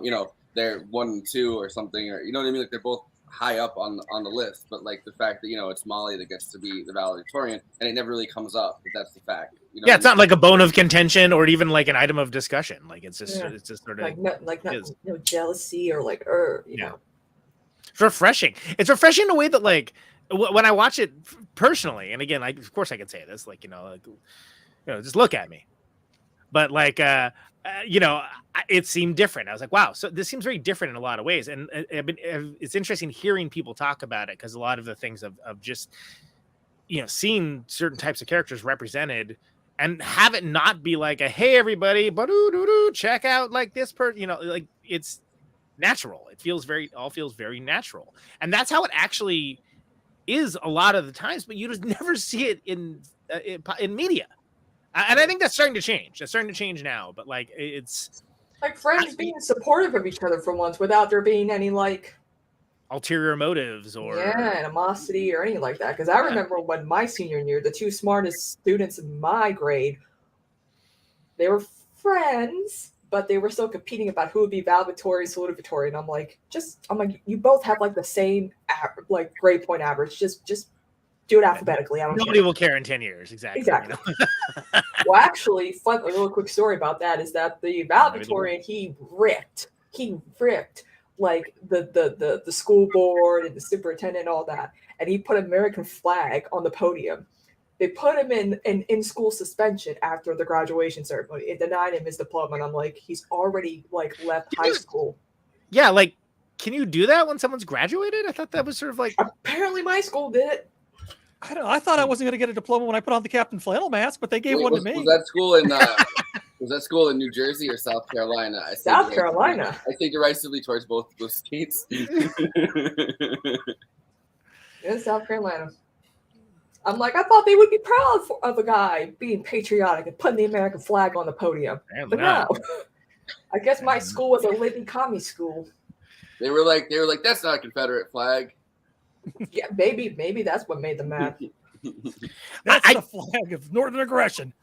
you know, they're 1 and 2 or something, or you know what I mean? Like, they're both high up on the list, but like the fact that, you know, it's Molly that gets to be the valedictorian, and it never really comes up that that's the fact. You know, it's not like a bone of contention or even like an item of discussion. Like, it's just it's just sort of like no jealousy or like you know. It's refreshing. It's refreshing in a way that like when I watch it personally, and again, of course I can say this, like, you know, just look at me, but like you know, it seemed different. I was like, wow, so this seems very different in a lot of ways. And it's interesting hearing people talk about it, because a lot of the things of just, you know, seeing certain types of characters represented and have it not be like a, hey, everybody, check out like this person, you know, like it's natural. It feels all feels very natural. And that's how it actually is a lot of the times, but you just never see it in media. And I think that's starting to change. That's starting to change now. But like, it's like friends being supportive of each other for once without there being any like ulterior motives or animosity or anything like that. Because I remember when my senior year, the two smartest students in my grade, they were friends, but they were still competing about who would be valedictorian, salutatorian. I'm like, you both have like the same like grade point average. Just do it alphabetically. Nobody will care in 10 years. Exactly. You know? Well, actually, a little quick story about that is that the valedictorian, he ripped like the school board and the superintendent and all that, and he put American flag on the podium. They put him in school suspension after the graduation ceremony. It denied him his diploma, and I'm like, he's already like left high school. Yeah, like, can you do that when someone's graduated? I thought that was sort of like, apparently my school did it. I don't know. I thought I wasn't going to get a diploma when I put on the Captain Flannel mask, but they gave one to me. Was that school in New Jersey or South Carolina? South Carolina. I think derisively towards both of those states. In South Carolina. I'm like, I thought they would be proud of a guy being patriotic and putting the American flag on the podium. But no. I guess my school was a living commie school. They were like, that's not a Confederate flag. Yeah, maybe that's what made them mad. That's the flag of Northern aggression.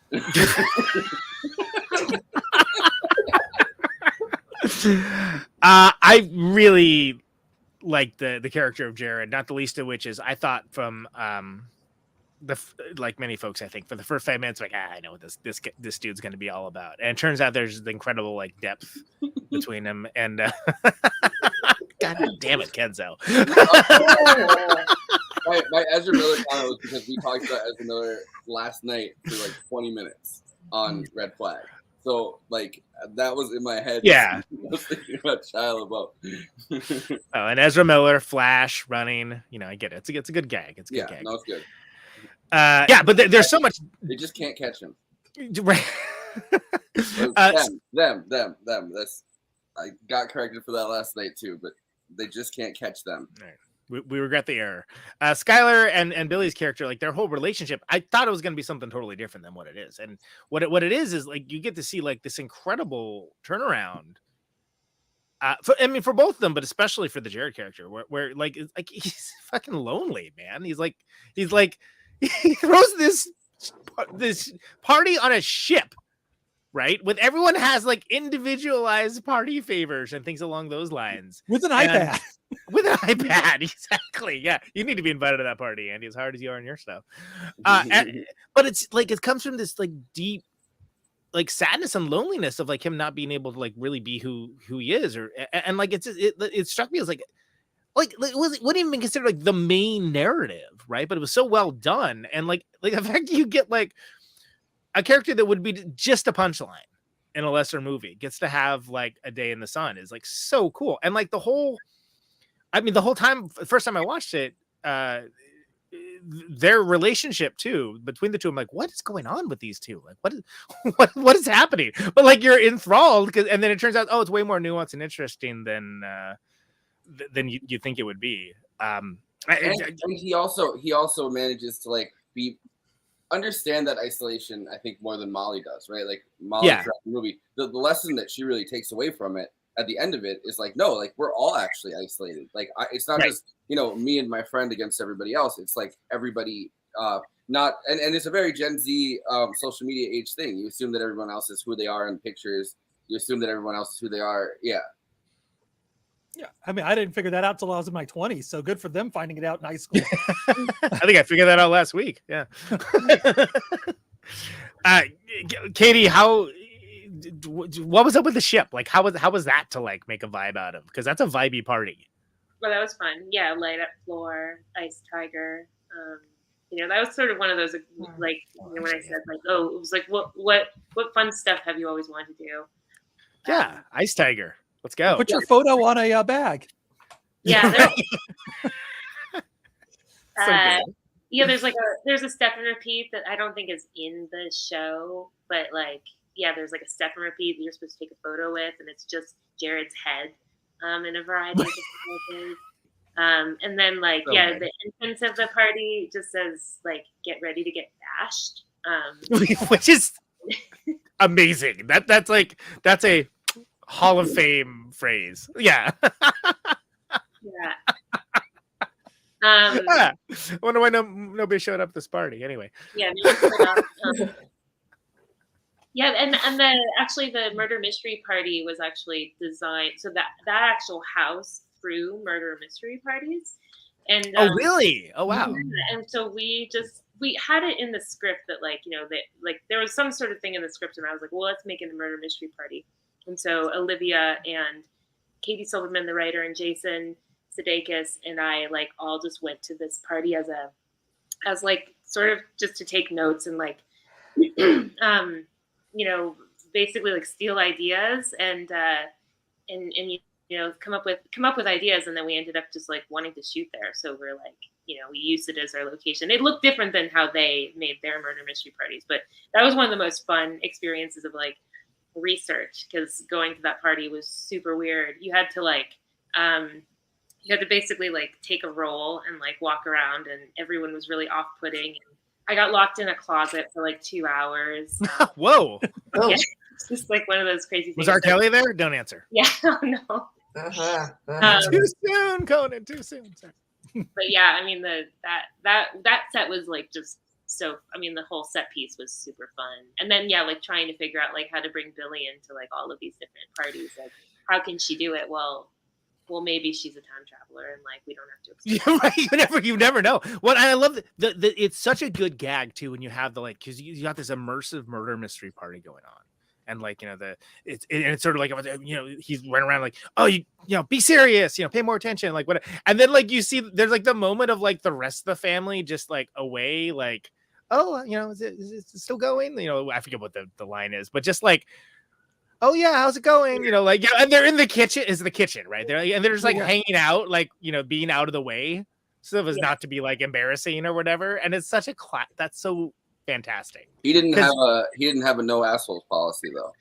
I really like the character of Jared, not the least of which is I thought from like many folks, I think for the first 5 minutes, like, I know what this dude's going to be all about, and it turns out there's the incredible like depth between them and. God damn it, Kenzo. my Ezra Miller comment was because we talked about Ezra Miller last night for like 20 minutes on Red Flag. So like that was in my head. Yeah. I was thinking about Shia LaBeouf. Oh, and Ezra Miller, Flash, running. You know, I get it. It's a good gag. It's a good gag. No, it's good. Yeah, but there's so much. They just can't catch him. Right. Them. That's. I got corrected for that last night too, but they just can't catch them. Right. We regret the error. Skylar and Billy's character, like their whole relationship, I thought it was going to be something totally different than what it is. And what it is like you get to see like this incredible turnaround. For both of them, but especially for the Jared character, where like he's fucking lonely, man. He's like he throws this party on a ship. Right, with everyone has like individualized party favors and things along those lines. With an iPad. With an iPad, exactly. Yeah, you need to be invited to that party, Andy. As hard as you are in your stuff, but it's like it comes from this like deep, like sadness and loneliness of like him not being able to like really be who he is, and like it struck me as like it wouldn't even be considered like the main narrative, right? But it was so well done, and like the fact that you get like a character that would be just a punchline, in a lesser movie, gets to have like a day in the sun is like so cool. And like the whole time, first time I watched it, their relationship too between the two, I'm like, what is going on with these two? Like what is happening? But like you're enthralled, and then it turns out, oh, it's way more nuanced and interesting than you think it would be. And he also manages to like understand that isolation, I think, more than Molly does, right? Like Molly throughout the movie, the lesson that she really takes away from it at the end of it is like, no, like we're all actually isolated. Like it's not just, you know, me and my friend against everybody else. It's like everybody not, and it's a very Gen Z social media age thing. You assume that everyone else is who they are in pictures. You assume that everyone else is who they are. Yeah. Yeah, I mean, I didn't figure that out till I was in my 20s. So good for them finding it out in high school. I think I figured that out last week. Yeah. Katie, what was up with the ship? Like, how was that to like make a vibe out of? Because that's a vibey party. Well, that was fun. Yeah, light up floor, ice tiger. You know, that was sort of one of those like, you know, when I said like, oh, it was like, what fun stuff have you always wanted to do? Yeah, ice tiger. Let's go. Put your photo on a bag. Yeah. Yeah, there's a step and repeat that I don't think is in the show, but like, yeah, there's like a step and repeat that you're supposed to take a photo with, and it's just Jared's head in a variety of different ways. And then like, the entrance of the party just says like, get ready to get bashed. Which is amazing. That's a Hall of Fame phrase. Yeah. Yeah. I wonder why nobody showed up at this party. Anyway. Yeah. No one showed up. Yeah, and the murder mystery party was actually designed so that actual house threw murder mystery parties. And oh really? Oh wow. And so we had it in the script that like, you know, that like there was some sort of thing in the script, and I was like, well, let's make it a murder mystery party. And so Olivia and Katie Silverman, the writer, and Jason Sudeikis and I like all just went to this party as like sort of just to take notes and like you know, basically like steal ideas and you know, come up with ideas, and then we ended up just like wanting to shoot there. So we're like, you know, we used it as our location. It looked different than how they made their murder mystery parties, but that was one of the most fun experiences of like research, because going to that party was super weird. You had to basically like take a role and like walk around, and everyone was really off-putting. I got locked in a closet for like 2 hours. Whoa. Yeah, it's just like one of those crazy things. Was R. Kelly there? Don't answer. Yeah, no. Too soon, Conan. Too soon. Sorry. But yeah, I mean that set was like just so. I mean, the whole set piece was super fun. And then yeah, like trying to figure out like how to bring Billy into like all of these different parties. Like, how can she do it? Well, maybe she's a time traveler, and like we don't have to explain. Yeah, right. You never know. What I love the it's such a good gag too when you have the like, because you got this immersive murder mystery party going on, and like, you know, it's sort of like, you know, he's running around like, oh, you know, be serious, you know, pay more attention, like what, and then like you see there's like the moment of like the rest of the family just like away, like, oh, you know, is it still going? You know, I forget what the line is, but just like, oh yeah, how's it going? You know, like, yeah, and they're in the kitchen. Is the kitchen right there? And they're just like hanging out, like, you know, being out of the way, so as not to be like embarrassing or whatever. And it's such a that's so fantastic. He didn't have a no assholes policy though.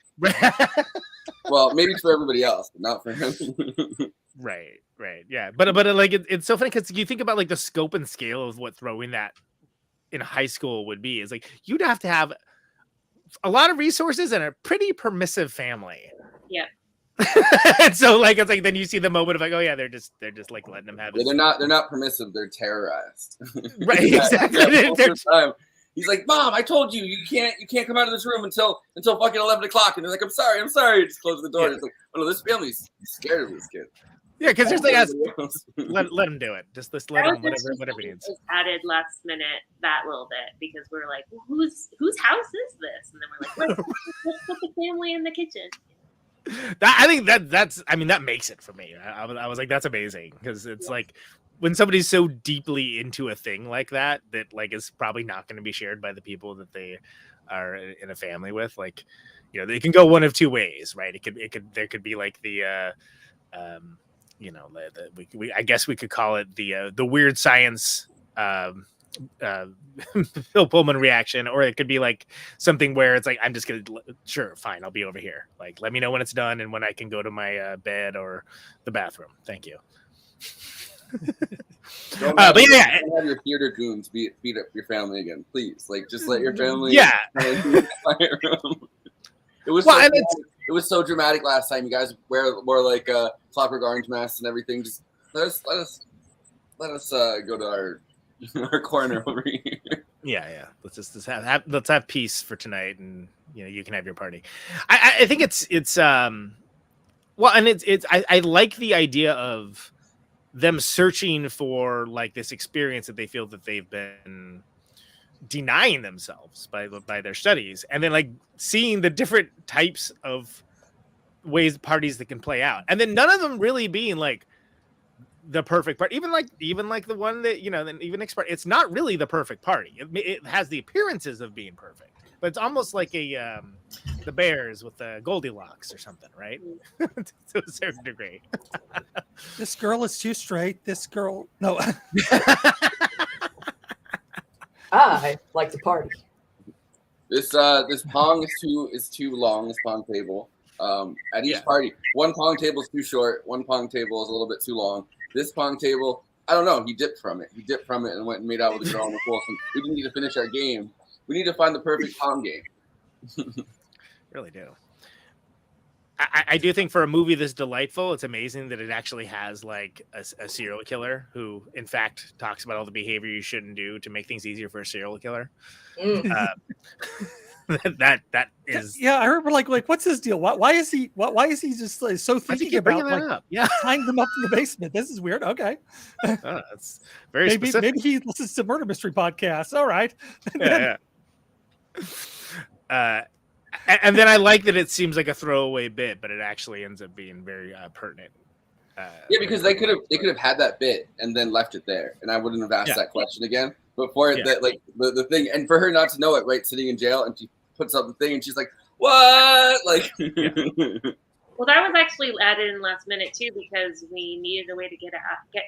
Well, maybe for everybody else, but not for him. Right, yeah. But like it's so funny because you think about like the scope and scale of what throwing that in high school would be. Is like you'd have to have a lot of resources and a pretty permissive family. Yeah. And so like it's like then you see the moment of like, oh yeah, they're just like letting them have it. Yeah, they're not permissive, they're terrorized. Right, exactly. He's like, Mom, I told you can't come out of this room until fucking 11 o'clock. And they're like, I'm sorry. Just close the door. Yeah. It's like, oh no, this family's scared of this kid. Yeah, because there's like let him do it. Just let him whatever he needs. Added last minute that little bit because we're like, well, whose house is this? And then we're like, let's put the family in the kitchen. I think that makes it for me. I was like, that's amazing, because it's like when somebody's so deeply into a thing like that like is probably not going to be shared by the people that they are in a family with. Like, you know, they can go one of two ways, right? There could be like the you know, I guess we could call it the weird science Phil Pullman reaction, or it could be like something where it's like, I'm just gonna, sure, fine, I'll be over here. Like, let me know when it's done and when I can go to my bed or the bathroom. Thank you. Don't have your theater goons beat up your family again, please. Like, just let your family. Yeah. It was so dramatic last time. You guys wore like clockwork orange masks and everything. Just let us go to our corner over here. Yeah. Let's have peace for tonight, and you know, you can have your party. I think it's well, and I like the idea of them searching for like this experience that they feel that they've been denying themselves by their studies, and then like seeing the different types of parties that can play out, and then none of them really being like the perfect part. Even like the one that, you know, then even it's not really the perfect party. It has the appearances of being perfect, but it's almost like the Bears with the Goldilocks or something, right? To a certain degree. This girl is too straight. This girl, no. I like to party. This pong is too long. This pong table. At each party, one pong table is too short. One pong table is a little bit too long. This pong table, I don't know. He dipped from it and went and made out with the girl on the floor. We didn't need to finish our game. We need to find the perfect pong game. Really do. I do think for a movie this delightful, it's amazing that it actually has like a serial killer who, in fact, talks about all the behavior you shouldn't do to make things easier for a serial killer. That is, yeah. I remember like what's his deal? Why is he just like, so thinking about like tying them up in the basement? This is weird. Okay, that's very specific. Maybe he listens to murder mystery podcasts. All right, yeah. And then I like that it seems like a throwaway bit, but it actually ends up being very pertinent. Yeah, because they could have had that bit and then left it there, and I wouldn't have asked that question again. But for that, like the thing, and for her not to know it, right, sitting in jail, and she puts up the thing, and she's like, "What?" Like, well, that was actually added in last minute too, because we needed a way to get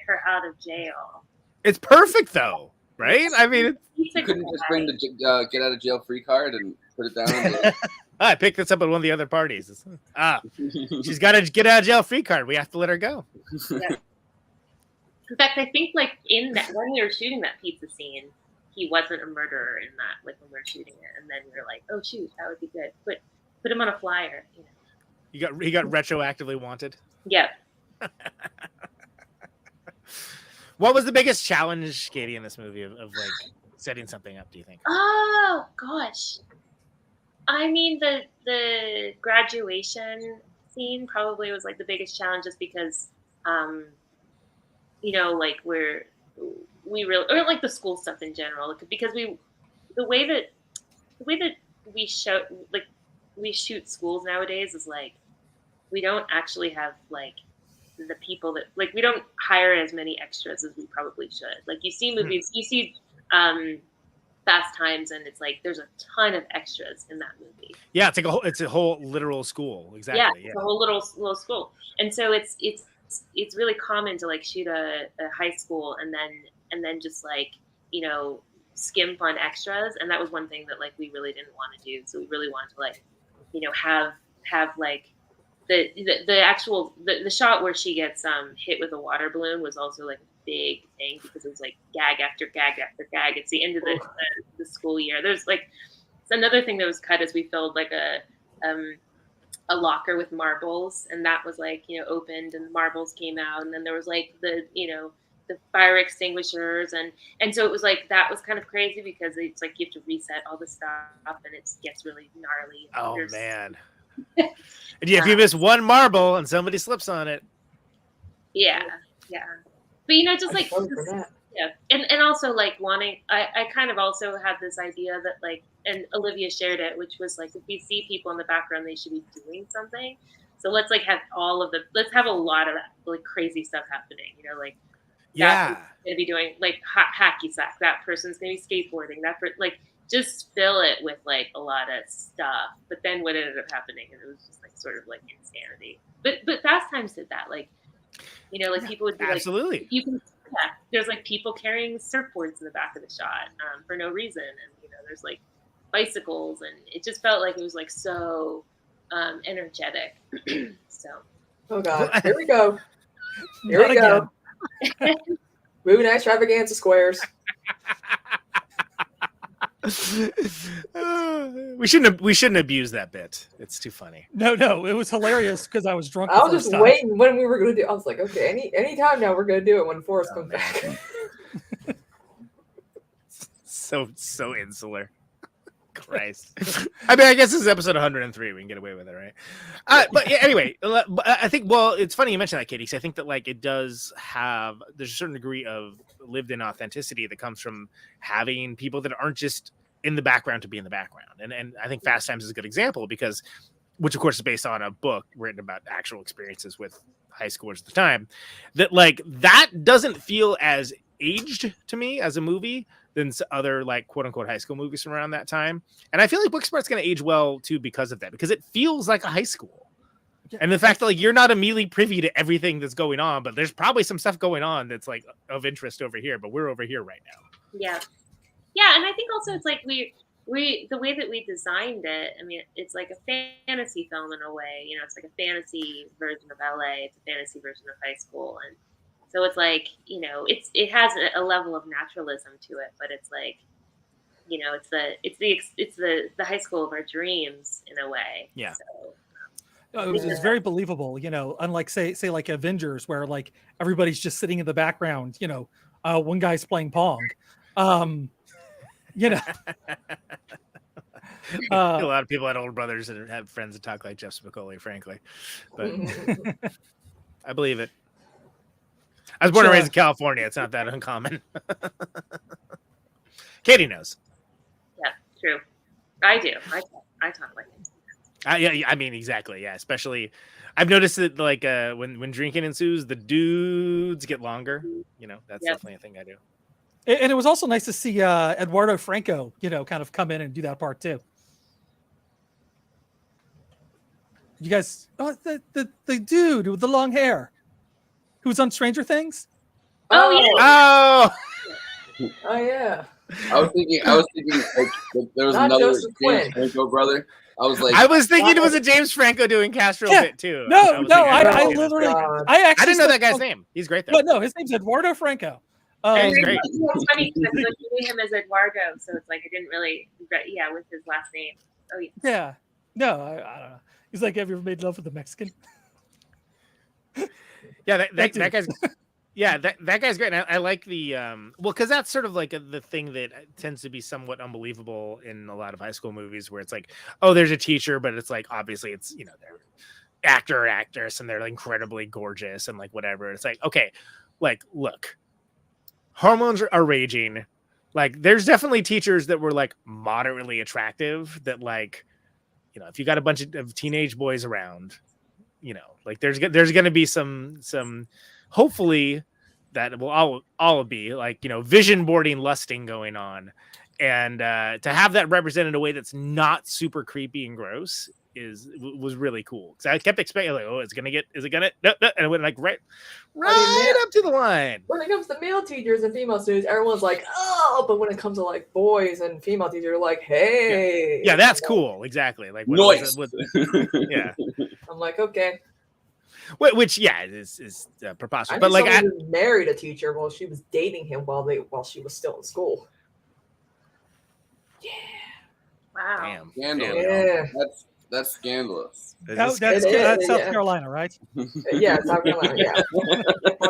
her out of jail. It's perfect though, right? I mean, you couldn't just bring the get out of jail free card and put it down. I picked this up at one of the other parties. She's got to get out of jail free card. We have to let her go. Yeah. In fact, I think like in that when we were shooting that pizza scene, he wasn't a murderer in that. Like when we were shooting it, and then we were like, "Oh shoot, that would be good." Put him on a flyer. You know. He got retroactively wanted. Yep. What was the biggest challenge, Katie, in this movie of like setting something up? Do you think? Oh gosh, I mean the graduation scene probably was like the biggest challenge, just because. You know, like we really, or like the school stuff in general, because the way that we shoot schools nowadays is like we don't actually have like the people that, like, we don't hire as many extras as we probably should. Like you see movies, you see Fast Times, and it's like there's a ton of extras in that movie. Yeah, it's a whole literal school. Exactly. Yeah, it's a whole little school, and so it's really common to like shoot a high school and then just like, you know, skimp on extras, and that was one thing that like we really didn't want to do. So we really wanted to like, you know, have like the actual the shot where she gets hit with a water balloon was also like a big thing, because it was like gag after gag after gag. It's the end of the school year. There's like another thing that was cut is we filled like a locker with marbles, and that was like, you know, opened and the marbles came out, and then there was like the, you know, the fire extinguishers, and so it was like that was kind of crazy, because it's like you have to reset all the stuff and it gets really gnarly. Oh man. And if you miss one marble and somebody slips on it. Yeah. But you know, just like yeah, and also like wanting, I kind of also had this idea that like, and Olivia shared it, which was like, if we see people in the background, they should be doing something. So let's like have let's have a lot of that like crazy stuff happening, you know, like yeah, gonna be doing like hacky sack, that person's gonna be skateboarding, like just fill it with like a lot of stuff. But then what ended up happening, and it was just like sort of like insanity. But Fast Times did that, like, you know, like people would be absolutely. like, you can, yeah, there's like people carrying surfboards in the back of the shot for no reason, and you know, there's like bicycles, and it just felt like it was like so energetic. So. Oh God, here we go. Here we go. Moving extravaganza squares. We shouldn't abuse that bit. It's too funny. No, it was hilarious because I was drunk. I was just waiting when we were going to do. I was like, okay, any time now we're going to do it when Forrest comes back. so insular. Christ. I mean, I guess this is episode 103. We can get away with it, right? But yeah, anyway, I think, well, it's funny you mentioned that, Katie, because I think that like it does have, there's a certain degree of lived-in authenticity that comes from having people that aren't just in the background to be in the background. And I think Fast Times is a good example because, which of course is based on a book written about actual experiences with high schoolers at the time, that like that doesn't feel as aged to me as a movie than other like quote unquote high school movies from around that time. And I feel like Booksmart's going to age well too because of that, because it feels like a high school. And the fact that like you're not immediately privy to everything that's going on, but there's probably some stuff going on that's like of interest over here, but we're over here right now. Yeah. And I think also it's like we the way that we designed it, I mean, it's like a fantasy film in a way, you know, it's like a fantasy version of LA, it's a fantasy version of high school. And so it's like, you know, it has a level of naturalism to it, but it's like, you know, it's the high school of our dreams in a way. Yeah. So, it's very believable, you know, unlike say like Avengers, where like everybody's just sitting in the background, you know, one guy's playing Pong. You know. A lot of people had older brothers that have friends that talk like Jeff Spicoli, frankly. But I believe it. I was born and raised in California. It's not that uncommon. Katie knows. Yeah, true. I do. I talk like it. Yeah, I mean, exactly. Yeah, especially I've noticed that like when drinking ensues, the dudes get longer. You know, that's definitely a thing I do. And it was also nice to see Eduardo Franco, you know, kind of come in and do that part too. You guys, the dude with the long hair, who was on Stranger Things. Oh yeah. I was thinking like, there was another James Franco brother. I was like, I was thinking it was a James Franco doing Castro bit too. I literally, I didn't know that guy's name. He's great though. But no, his name's Eduardo Franco. He's great. It's funny because I knew him as Eduardo, so it's like I didn't really, with his last name. Oh yeah. Yeah. No, I don't know. He's like, have you ever made love with a Mexican? Yeah, that guy's. Yeah, that guy's great. And I like the well, because that's sort of like the thing that tends to be somewhat unbelievable in a lot of high school movies, where it's like, oh, there's a teacher, but it's like obviously it's, you know, they're actor or actress and they're like incredibly gorgeous and like whatever. It's like, okay, like look, hormones are raging. Like there's definitely teachers that were like moderately attractive that like, you know, if you got a bunch of teenage boys around, you know, like there's going to be some hopefully that will all be like, you know, vision boarding lusting going on, and to have that represented in a way that's not super creepy and gross was really cool, because I kept expecting like, oh, is it gonna no, and it went like right up to the line. When it comes to male teachers and female students, everyone's like, oh, but when it comes to like boys and female teachers, you're like, hey, yeah, that's cool, exactly, like noise. Yeah, I'm like, okay. Which is preposterous. But like, I married a teacher while she was dating him while she was still in school. Yeah. Wow. Damn. Yeah. That's scandalous. That's South Carolina, right? Yeah, South Carolina. Yeah.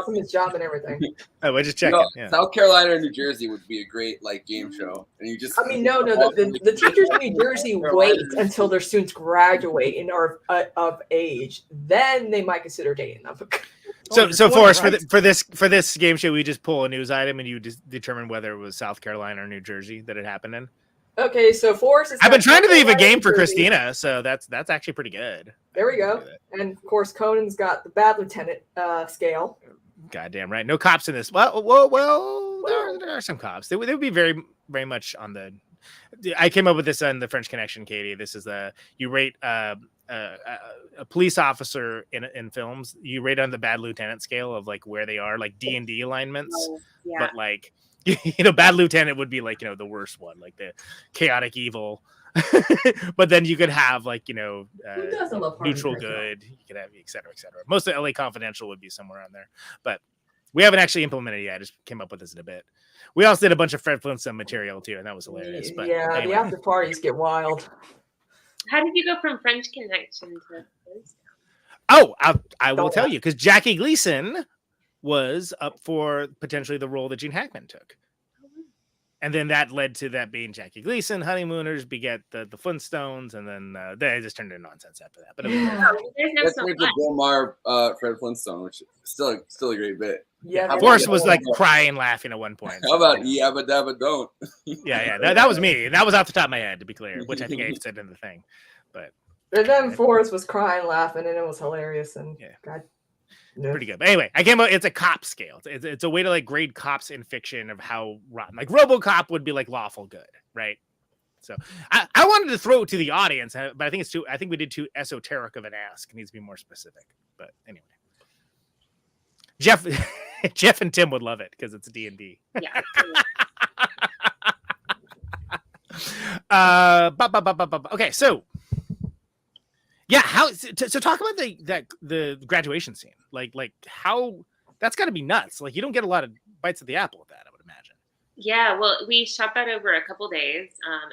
From his job and everything. Oh, we're just checking. South Carolina or New Jersey would be a great like game show, and you just. I mean, no. The teachers in New Jersey wait until their students graduate and are of age, then they might consider dating them. So Forrest, for this game show, we just pull a news item and you just determine whether it was South Carolina or New Jersey that it happened in. Okay, so Forrest is. I've been trying to leave a game for Kristina, so that's actually pretty good. There we go. And of course, Conan's got the bad lieutenant scale. Goddamn right, no cops in this. Well, there are some cops. They would be very, very much on the. I came up with this on the French Connection, Katie. This is you rate a police officer in films. You rate on the Bad Lieutenant scale of like where they are, like D&D alignments. Oh, yeah. But like, Bad Lieutenant would be like, the worst one, like the chaotic evil. But then you could have like, neutral good. You could have et cetera, et cetera. Most of LA Confidential would be somewhere on there, but we haven't actually implemented it yet. I just came up with this in a bit. We also did a bunch of Fred Flintstone material too, and that was hilarious. But yeah, anyway. the after parties get wild. How did you go from French Connection to this? Oh, I will tell you, because Jackie Gleason was up for potentially the role that Gene Hackman took. And then that led to that being Jackie Gleason, Honeymooners beget the Flintstones, and then they just turned into nonsense after that. But it was that's the Bill Maher, Fred Flintstone, which is still a great bit. Yeah, Forrest was like crying, laughing at one point. How about Yabba Dabba Don't? Yeah, that was me. That was off the top of my head, to be clear, which I think I said in the thing. But and then Forrest was crying, laughing, and it was hilarious. And God. No. Pretty good. But anyway, I came up. It's a cop scale. It's a way to like grade cops in fiction of how rotten. Like RoboCop would be like lawful good, right? So I wanted to throw it to the audience, but I think we did too esoteric of an ask. It needs to be more specific. But anyway, Jeff and Tim would love it because it's D&D. Yeah. Okay, so. Yeah, so talk about the graduation scene. Like how that's got to be nuts. Like you don't get a lot of bites of the apple with that, I would imagine. Yeah, well, we shot that over a couple days,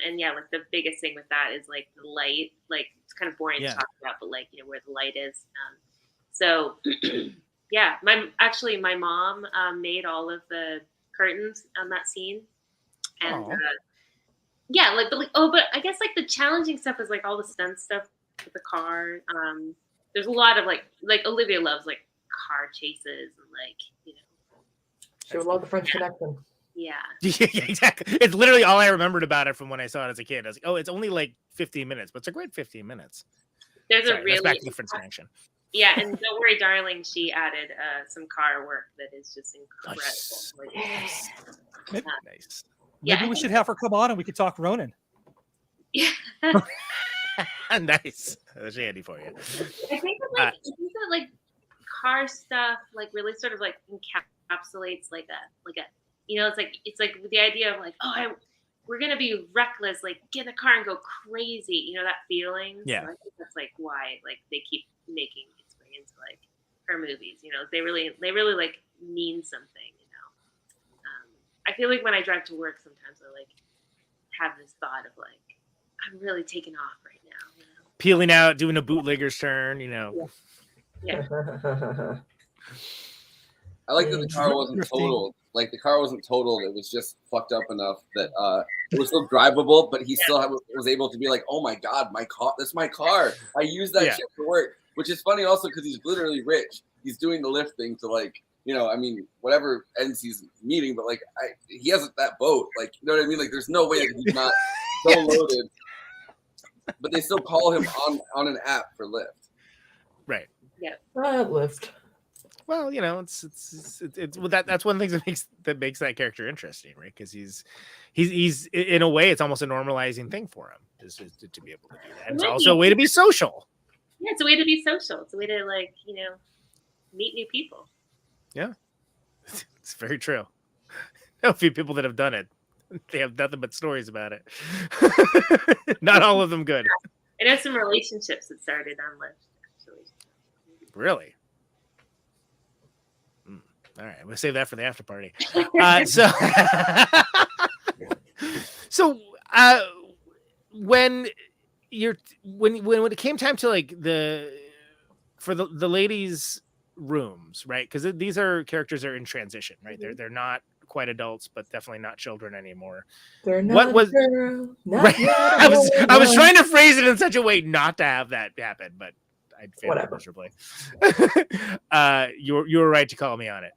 and yeah, like the biggest thing with that is like the light. Like it's kind of boring to talk about, but like where the light is. So yeah, my mom made all of the curtains on that scene, and yeah, but I guess like the challenging stuff is like all the stunt stuff. With the car, there's a lot of like Olivia loves like car chases and like she would love the French Connection. Yeah, exactly. It's literally all I remembered about it from when I saw it as a kid. I was like, oh, it's only like 15 minutes, but it's a great 15 minutes. There's a really back to the French Connection. Yeah, and don't worry, darling, she added some car work that is just incredible. Nice. Nice. Maybe we should have her come on and we could talk Ronin. Yeah. Nice. That's handy for you. I think that like car stuff like really sort of like encapsulates like a it's like the idea of like we're gonna be reckless, like get in the car and go crazy, that feeling. Yeah. So I think that's like why like they keep making its way into like her movies. They really like mean something. I feel like when I drive to work sometimes I like have this thought of like I'm really taking off right now. Peeling out, doing a bootlegger's turn, Yeah. I like that the car wasn't totaled. Like the car wasn't totaled. It was just fucked up enough that it was still drivable, but he still was able to be like, oh my God, my car, that's my car. I use that shit for work, which is funny also because he's literally rich. He's doing the Lyft thing to like, whatever ends he's meeting, but like he hasn't that boat. Like, you know what I mean? Like there's no way that he's not so loaded. But they still call him on an app for Lyft. Right. Yeah. Lyft. Well, it's that's one of the things that makes that character interesting, right? Because he's in a way, it's almost a normalizing thing for him just to be able to do that. And it's also a way to be social. Yeah, it's a way to be social. It's a way to like meet new people. Yeah, it's very true. I know a few people that have done it. They have nothing but stories about it. Not all of them good. I know some relationships that started on Lyft, actually. Really? All right, we'll save that for the after party. So when it came time to like the ladies' rooms, right? Because these are characters that are in transition, right? Mm-hmm. They're not quite adults, but definitely not children anymore. They're not what was girl, not right? I was trying to phrase it in such a way not to have that happen, but I'd fail miserably. You were right to call me on it.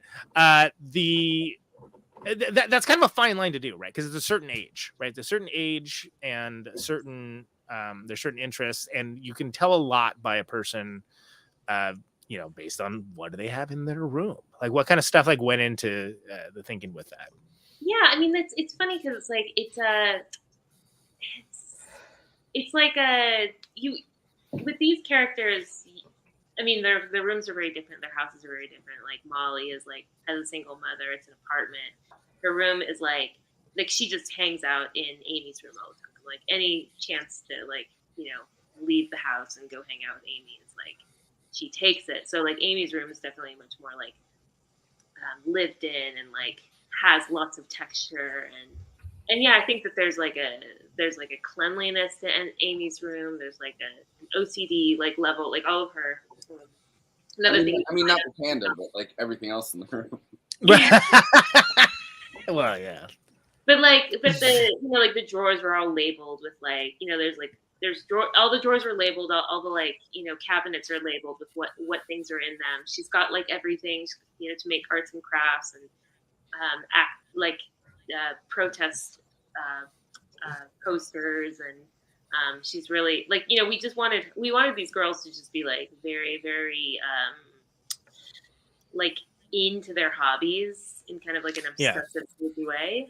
That's kind of a fine line to do, right? Because it's a certain age, right? There's a certain age and certain there's certain interests, and you can tell a lot by a person. Based on what do they have in their room, like what kind of stuff like went into the thinking with that. Yeah, I mean it's funny because it's like it's like with these characters. I mean, their rooms are very different. Their houses are very different. Like Molly is like as a single mother, it's an apartment. Her room is like she just hangs out in Amy's room all the time. Like any chance to like leave the house and go hang out with Amy is like she takes it. So like Amy's room is definitely much more like lived in and like has lots of texture and yeah, I think that there's like a cleanliness to Amy's room. There's like an OCD like level, like all of her. Another thing. I mean, not the panda, but like everything else in the room. Well, yeah. But the like the drawers were all labeled with like all the drawers are labeled, all the like cabinets are labeled with what things are in them. She's got like everything to make arts and crafts and protest posters and she's really like we wanted these girls to just be like very very like into their hobbies in kind of like an obsessive way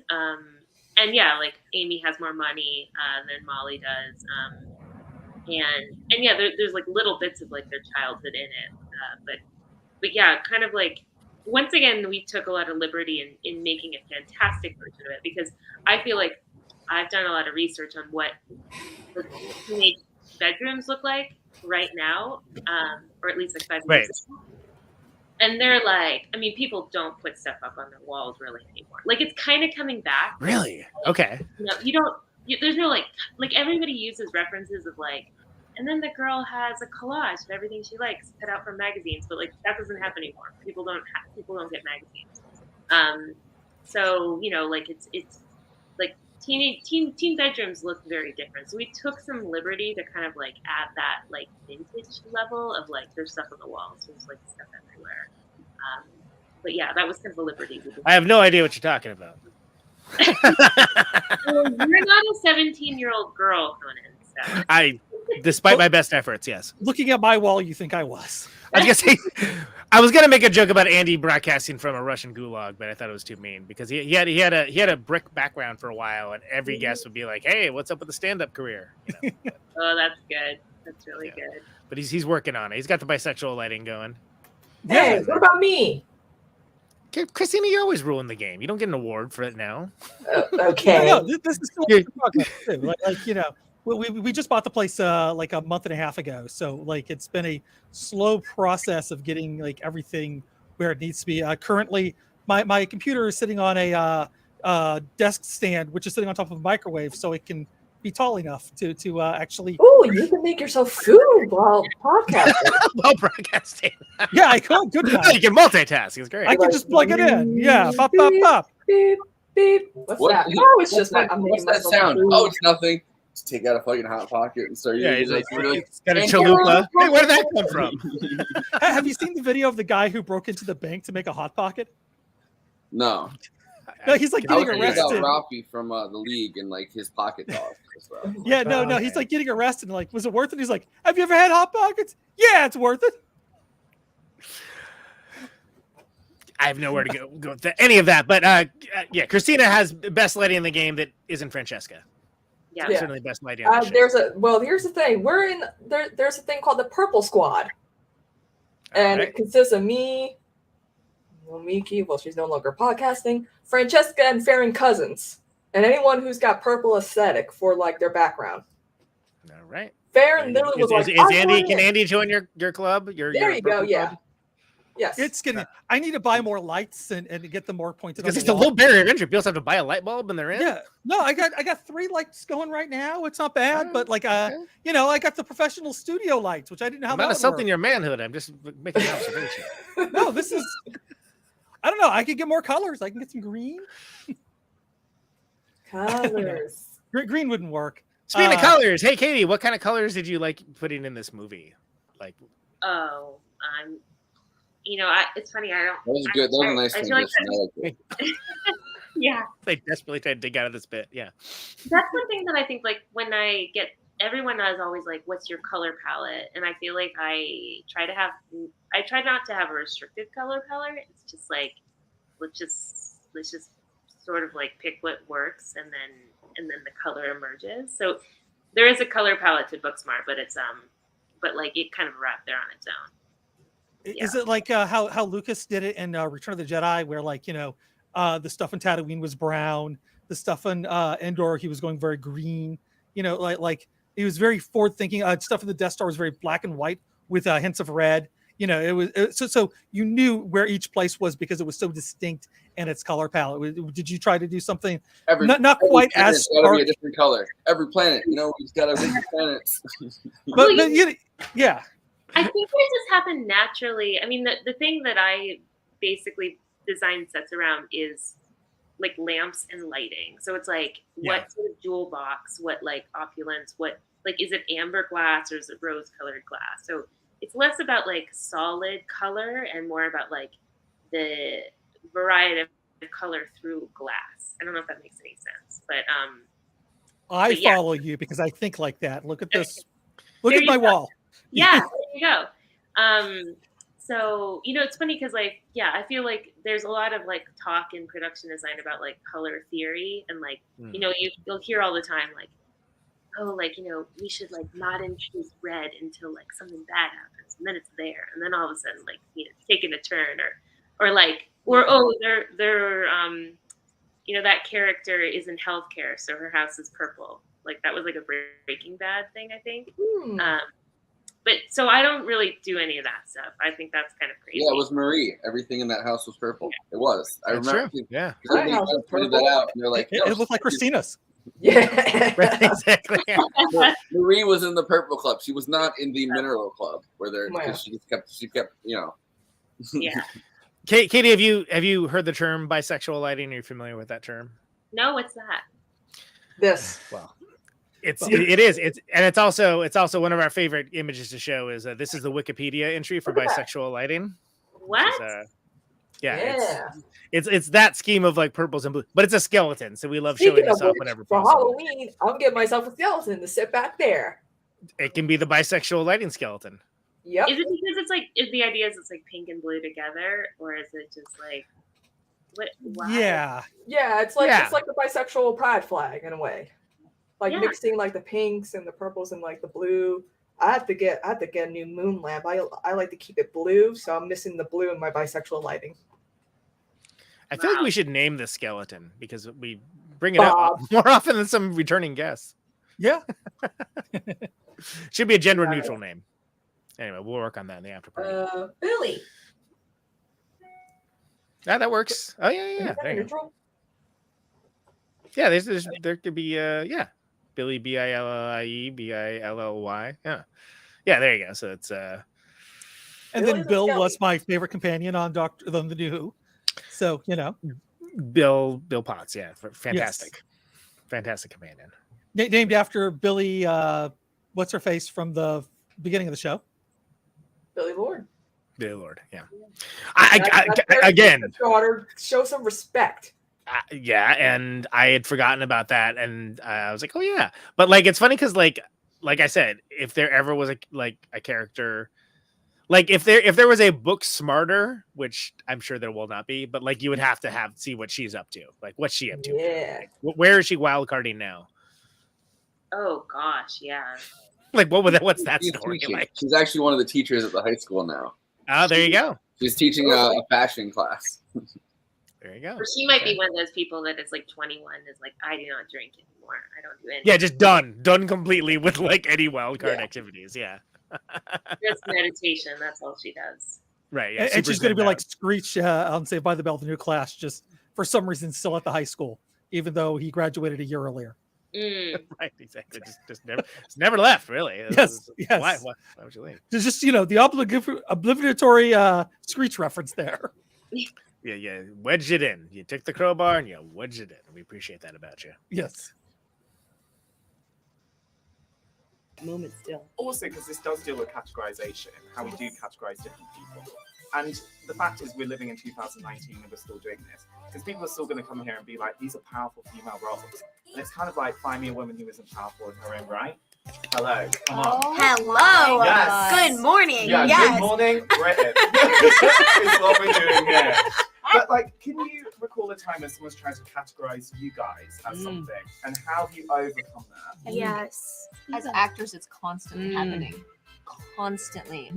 and yeah, like Amy has more money than Molly does and yeah, there's like little bits of like their childhood in it but yeah, kind of like once again we took a lot of liberty in making a fantastic version of it because I feel like I've done a lot of research on what the teenage bedrooms look like right now, or at least like 5 years ago. And they're like, I mean, people don't put stuff up on their walls really anymore. Like it's kind of coming back. Really? Okay. There's no like everybody uses references of like, and then the girl has a collage of everything she likes cut out from magazines, but like that doesn't happen anymore. People don't get magazines. So like it's like teen bedrooms look very different. So we took some liberty to kind of like add that like vintage level of like there's stuff on the walls, there's like stuff everywhere. But yeah, that was kind of a liberty. I have no idea what you're talking about. Well, you're not a 17-year-old girl, Conan. So. Despite my best efforts, yes. Looking at my wall, you think I was. I was gonna make a joke about Andy broadcasting from a Russian gulag, but I thought it was too mean because he had a brick background for a while, and every guest would be like, "Hey, what's up with the stand-up career?" Oh, that's good. That's really good. But he's working on it. He's got the bisexual lighting going. Hey, what about me? Kristina, you're always ruling the game. You don't get an award for it now. Okay. No, this is we just bought the place like a month and a half ago, so like it's been a slow process of getting like everything where it needs to be. Currently, my computer is sitting on a desk stand, which is sitting on top of a microwave, so it can be tall enough to actually. Oh, you can make yourself food while podcasting. While broadcasting. Yeah, I could. Good. You can multitask. It's great. I can just plug it in. Yeah, pop, pop, pop. Beep, beep. What's that? Oh, it's just I'm what's that sound? Food. Oh, it's nothing. Just take out a fucking hot pocket and start. It's got a chalupa. Hey, where did that come from? Have you seen the video of the guy who broke into the bank to make a hot pocket? No. No, he's like getting arrested. Rafi from the league and like his pocket dog. Yeah, no, he's like getting arrested. And like, was it worth it? He's like, have you ever had hot pockets? Yeah, it's worth it. I have nowhere to go with any of that, but yeah, Kristina has best lady in the game that isn't Francesca. Yeah, certainly best lady. On the here's the thing. We're in there's a thing called the Purple Squad, and it consists of me, Miki. Well, she's no longer podcasting. Francesca and Farron Cousins, and anyone who's got purple aesthetic for like their background. All right. Farron literally was like, Can Andy join your club? There you go. Yeah. Club? Yes. It's gonna. I need to buy more lights and get them more pointed. Because it's a low barrier of entry. People have to buy a light bulb and they're in. Yeah. No, I got 3 lights going right now. It's not bad, but like I got the professional studio lights, which I didn't know how. I'm not assaulting your manhood. I'm just making an observation. No, this is. I don't know. I could get more colors. I can get some green. Colors. Green wouldn't work. Speaking of colors, hey Katie, what kind of colors did you like putting in this movie? Like. Oh, it's funny. I don't. That was good. That was a nice thing. Yeah. They desperately tried to dig out of this bit. Yeah. That's one thing that I think, like, when I get, everyone is always like, what's your color palette? And I feel like I try not to have a restricted color palette. It's just like, let's just sort of like pick what works and then the color emerges. So there is a color palette to Booksmart, but it's but like it kind of wrapped there on its own. Is it like how Lucas did it in Return of the Jedi, where like the stuff in Tatooine was brown, the stuff in Endor he was going very green, like he was very forward thinking. Stuff in the Death Star was very black and white with hints of red. It was so you knew where each place was because it was so distinct in its color palette. Did you try to do something not quite as stark? Be a different color. Every planet, we've got our different planets. but yeah. I think it just happened naturally. I mean, the thing that I basically design sets around is like lamps and lighting. So it's like what sort of jewel box, what like opulence, what like is it amber glass or is it rose colored glass? So it's less about like solid color and more about like the variety of color through glass. I don't know if that makes any sense, but I follow you because I think like that. Look at this. Look at my wall. Yeah, there you go. So, it's funny because like, I feel like there's a lot of like talk in production design about like color theory and like, you'll hear all the time like, oh, like, we should like not introduce red until like something bad happens and then it's there. And then all of a sudden, like, it's taking a turn or that character is in healthcare. So her house is purple. Like that was like a Breaking Bad thing, I think. But so I don't really do any of that stuff. I think that's kind of crazy. Yeah, it was Marie. Everything in that house was purple. It was. I remember. True. Yeah. My house was pointed that out, and they're like, it looked like Kristina's. Yeah. Exactly. Marie was in the purple club. She was not in the mineral club where they're because she kept. Yeah. Katie, have you heard the term bisexual lighting? Are you familiar with that term? No, what's that? This. Well. It's also one of our favorite images to show is this is the Wikipedia entry for bisexual lighting. What? It's that scheme of like purples and blue, but it's a skeleton, so we love showing this off whenever possible. For Halloween, I'm getting myself a skeleton to sit back there. It can be the bisexual lighting skeleton. Yep. Is it because it's like the idea is it's like pink and blue together, or is it just like what? Why? Yeah, it's like the bisexual pride flag in a way. Like mixing like the pinks and the purples and like the blue. I have to get a new moon lamp. I like to keep it blue, so I'm missing the blue in my bisexual lighting. I feel like we should name this skeleton because we bring it up more often than some returning guests. Yeah. Should be a gender neutral name. Anyway, we'll work on that in the after party. Billy. Yeah, that works. Oh yeah. There you go. Yeah, there could be Billy Billie Billy. Yeah, there you go. So it's and then Bill was my favorite companion on the New Who. So Bill Potts, fantastic, fantastic companion. Named after Billy, what's her face from the beginning of the show? Billy Lord. Billy Lord, yeah. I again, daughter, show some respect. And I had forgotten about that, and I was like, oh yeah. But like, it's funny because like I said, if there ever was a character, like if there was a Booksmarter, which I'm sure there will not be, but like you would have to see what she's up to, like what's she up to? Yeah. Like, where is she wildcarding now? Oh gosh, yeah. Like what's that story like? She's actually one of the teachers at the high school now. Oh, there you go. She's teaching a fashion class. There you go. Or she might be one of those people that is like 21, is like, I do not drink anymore. I don't do anything. Yeah, just done completely with like any wild card activities. Yeah. Just meditation. That's all she does. Right. Yeah. And she's going to be like Screech on Saved by the Bell, the new class, just for some reason still at the high school, even though he graduated a year earlier. Right. Exactly. Just never left. Really. Yes. Why would you leave? There's just the obligatory Screech reference there. Yeah, wedged it in. You took the crowbar and you wedged it in. We appreciate that about you. Yes. Moment still. Also, because this does deal with categorization, how we do categorize different people. And the fact is, we're living in 2019 and we're still doing this. Because people are still going to come here and be like, these are powerful female roles. And it's kind of like, find me a woman who isn't powerful in her own right. Hello, come on. Hello. Yes. Good morning. Yeah, yes. Good morning, Britain. It's what we're doing here. But like, can you recall a time when someone's trying to categorize you guys as something, and how have you overcome that? Yes. As actors, it's constantly happening. Constantly.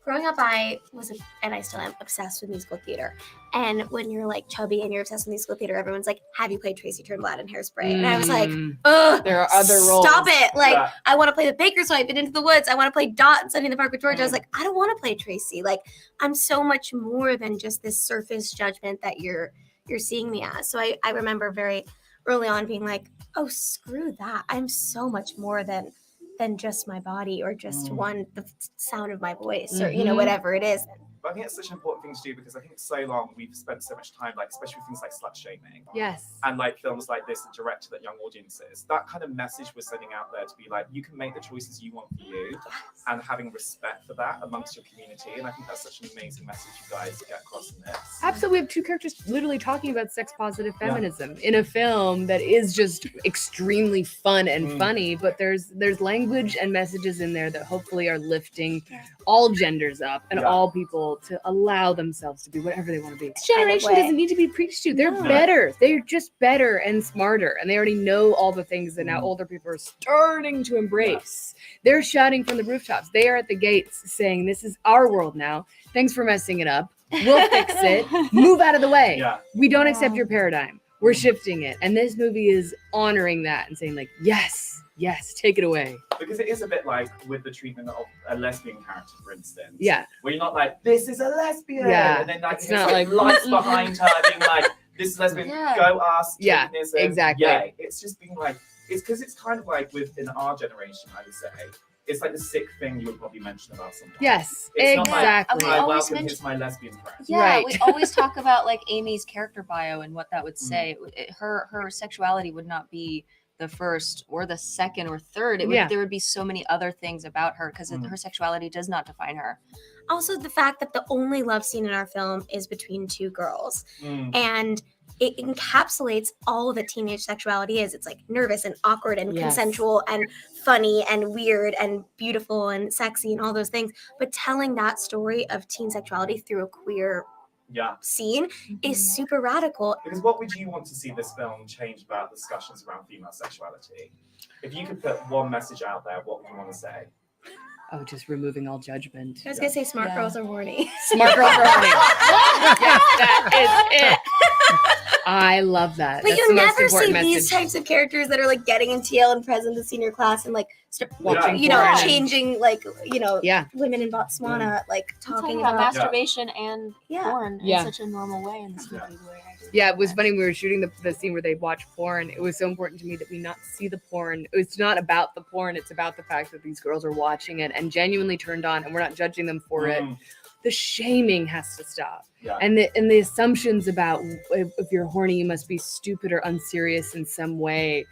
Growing up, I was, and I still am, obsessed with musical theater. And when you're like chubby and you're obsessed with musical theater, everyone's like, have you played Tracy Turnblad in Hairspray? And I was like, ugh, there are other roles. Stop it. Like, I want to play the Baker's Wife in Into the Woods. I want to play Dot in Sunny in the Park with George. I was like, I don't want to play Tracy. Like, I'm so much more than just this surface judgment that you're seeing me as. So I remember very early on being like, oh, screw that. I'm so much more than just my body or just the sound of my voice or, you know, whatever it is. But I think it's such an important thing to do because I think so long we've spent so much time, like, especially with things like slut shaming. Yes. And like films like this that directed at young audiences. That kind of message we're sending out there to be like, you can make the choices you want for you, and having respect for that amongst your community. And I think that's such an amazing message you guys get across in this. Absolutely. We have two characters literally talking about sex positive feminism in a film that is just extremely fun and funny, but there's language and messages in there that hopefully are lifting all genders up and all people to allow themselves to be whatever they want to be. This generation doesn't need to be preached to. They're better. They're just better and smarter, and they already know all the things that now older people are starting to embrace. They're shouting from the rooftops. They are at the gates saying, this is our world now. Thanks for messing it up. We'll fix it. Move out of the way. We don't accept your paradigm. We're shifting it. And this movie is honoring that and saying, like, yes, take it away. Because it is a bit like with the treatment of a lesbian character, for instance. Yeah. Where you're not like, this is a lesbian. Yeah. And then like, It's it's not like lights behind her being like, this is lesbian, go ask. Yeah, exactly. Yeah. It's just being like, it's because it's kind of like within our generation, I would say. It's like the sick thing you would probably mention about someone. Yes, it's exactly. Not like, I welcome, here's my lesbian friend. Yeah, we always talk about like Amy's character bio and what that would say. Her sexuality would not be the first or the second or third. There would be so many other things about her because her sexuality does not define her. Also, the fact that the only love scene in our film is between two girls. And it encapsulates all that teenage sexuality is. It's like nervous and awkward and consensual and funny and weird and beautiful and sexy and all those things. But telling that story of teen sexuality through a queer scene is super radical. Because what would you want to see this film change about discussions around female sexuality? If you could put one message out there, what would you want to say? Oh, just removing all judgment. I was gonna say smart girls are horny. Smart girls are horny. Yes, that is it. I love that. But That's you the most never see important these message. types of characters that are like getting into Yale and present the senior class and like Watching you know, porn. changing like, you know, women in Botswana like talking about masturbation and porn Yeah. in such a normal way in this movie. Yeah, it was funny. We were shooting the scene where they watch porn. It was so important to me that we not see the porn. It's not about the porn. It's about the fact that these girls are watching it and genuinely turned on, and we're not judging them for it. The shaming has to stop. And the assumptions about if you're horny, you must be stupid or unserious in some way.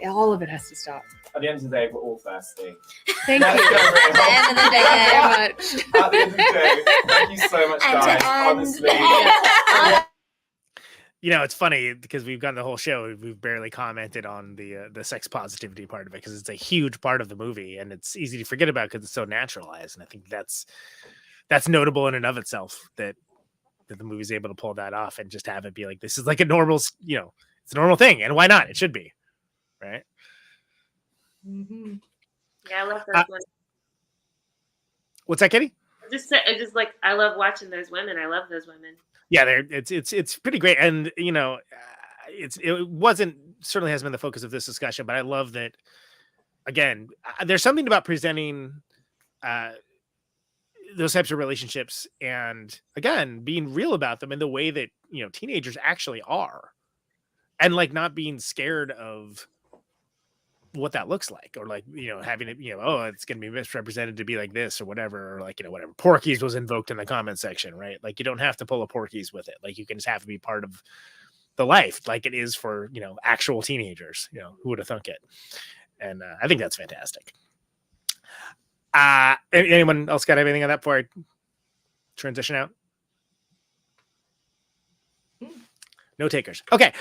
All of it has to stop. At the end of the day, we're all thirsty. Thank you. Let's go, At Rachel. the end of the day, very much. At the end of the day, thank you so much, guys. Honestly. You know, it's funny because we've gotten the whole show. We've barely commented on the sex positivity part of it because it's a huge part of the movie, and it's easy to forget about because it's so naturalized. And I think that's notable in and of itself that the movie's able to pull that off and just have it be like this is like a normal, you know, it's a normal thing, and why not? It should be, right? Yeah, I love those women. What's that, Katie? It's just like I love watching those women. I love those women. Yeah, it's pretty great, and you know, it wasn't certainly hasn't been the focus of this discussion, but I love that. Again, there's something about presenting those types of relationships, and again, being real about them in the way that you know teenagers actually are, and like not being scared of what that looks like, or like you know having it, you know, oh, it's going to be misrepresented to be like this or whatever, or like you know whatever. Porky's was invoked in the comment section, right? Like you don't have to pull a Porky's with it. Like you can just have to be part of the life, like it is for you know actual teenagers. You know, who would have thunk it? And I think that's fantastic. Anyone else got anything on that before I transition out? No takers. Okay.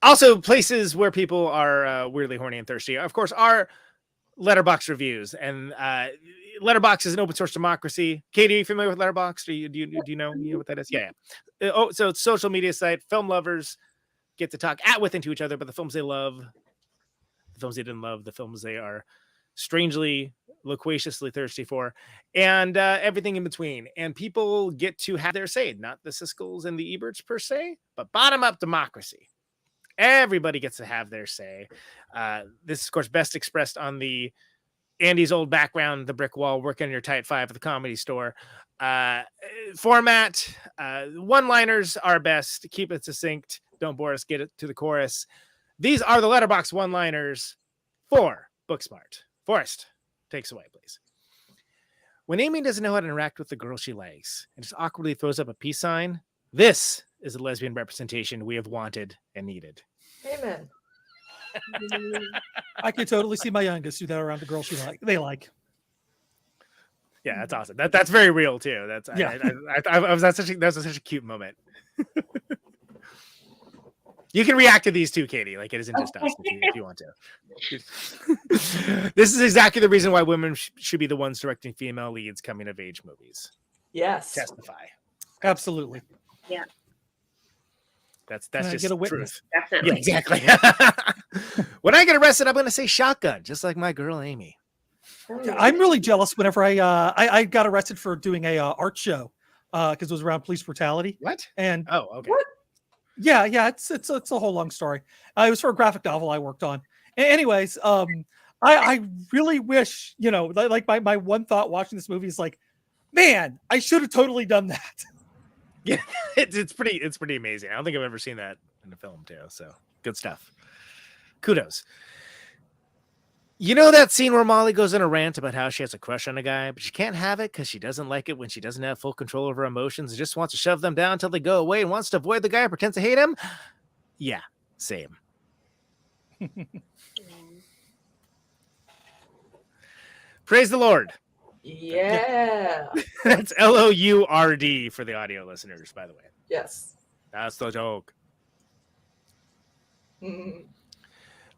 Also, places where people are weirdly horny and thirsty, of course, are Letterbox reviews, and Letterbox is an open source democracy. Katie, are you familiar with Letterbox? Do you know what that is? Yeah. So it's a social media site. Film lovers get to talk with into each other, but the films they love, the films they didn't love, the films they are strangely, loquaciously thirsty for, and everything in between. And people get to have their say, not the Siskel's and the Eberts per se, but bottom up democracy. Everybody gets to have their say. This is, of course, best expressed on the Andy's old background, the brick wall, working on your tight five at the Comedy Store format. One-liners are best. Keep it succinct. Don't bore us. Get it to the chorus. These are the Letterbox one-liners for Booksmart. Forrest, takes away, please. When Amy doesn't know how to interact with the girl she likes and just awkwardly throws up a peace sign, this is the lesbian representation we have wanted and needed. Amen. I could totally see my youngest do that around the girl they like. Yeah, that's awesome. That's very real too. That's yeah. That's such a cute moment. You can react to these too, Katie. Like, it isn't just us if you want to. This is exactly the reason why women should be the ones directing female leads coming of age movies. Yes. Testify. Absolutely. Yeah. That's just get a truth. Definitely. Yeah, exactly. When I get arrested, I'm going to say shotgun, just like my girl Amy. I'm really jealous whenever I got arrested for doing a art show because it was around police brutality. What? And okay. What? Yeah, it's a whole long story. It was for a graphic novel I worked on. Anyways, I really wish, like my one thought watching this movie is like, man, I should have totally done that. Yeah, it's pretty amazing. I don't think I've ever seen that in a film too. So good stuff. Kudos. You know that scene where Molly goes in a rant about how she has a crush on a guy, but she can't have it because she doesn't like it when she doesn't have full control over her emotions and just wants to shove them down until they go away and wants to avoid the guy and pretends to hate him? Yeah, same. Praise the Lord. Yeah. That's LOURD for the audio listeners, by the way. Yes. That's the joke. Mm.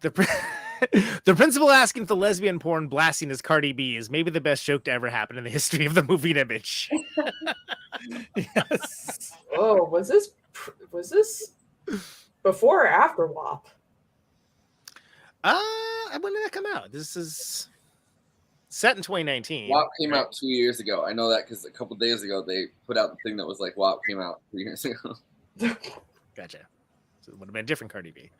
The principal asking if the lesbian porn blasting is Cardi B is maybe the best joke to ever happen in the history of the moving image. Yes. Oh, was this before or after WAP? When did that come out? This is set in 2019. WAP came out 2 years ago. I know that because a couple days ago they put out the thing that was like WAP came out 3 years ago. Gotcha. So it would have been a different Cardi B.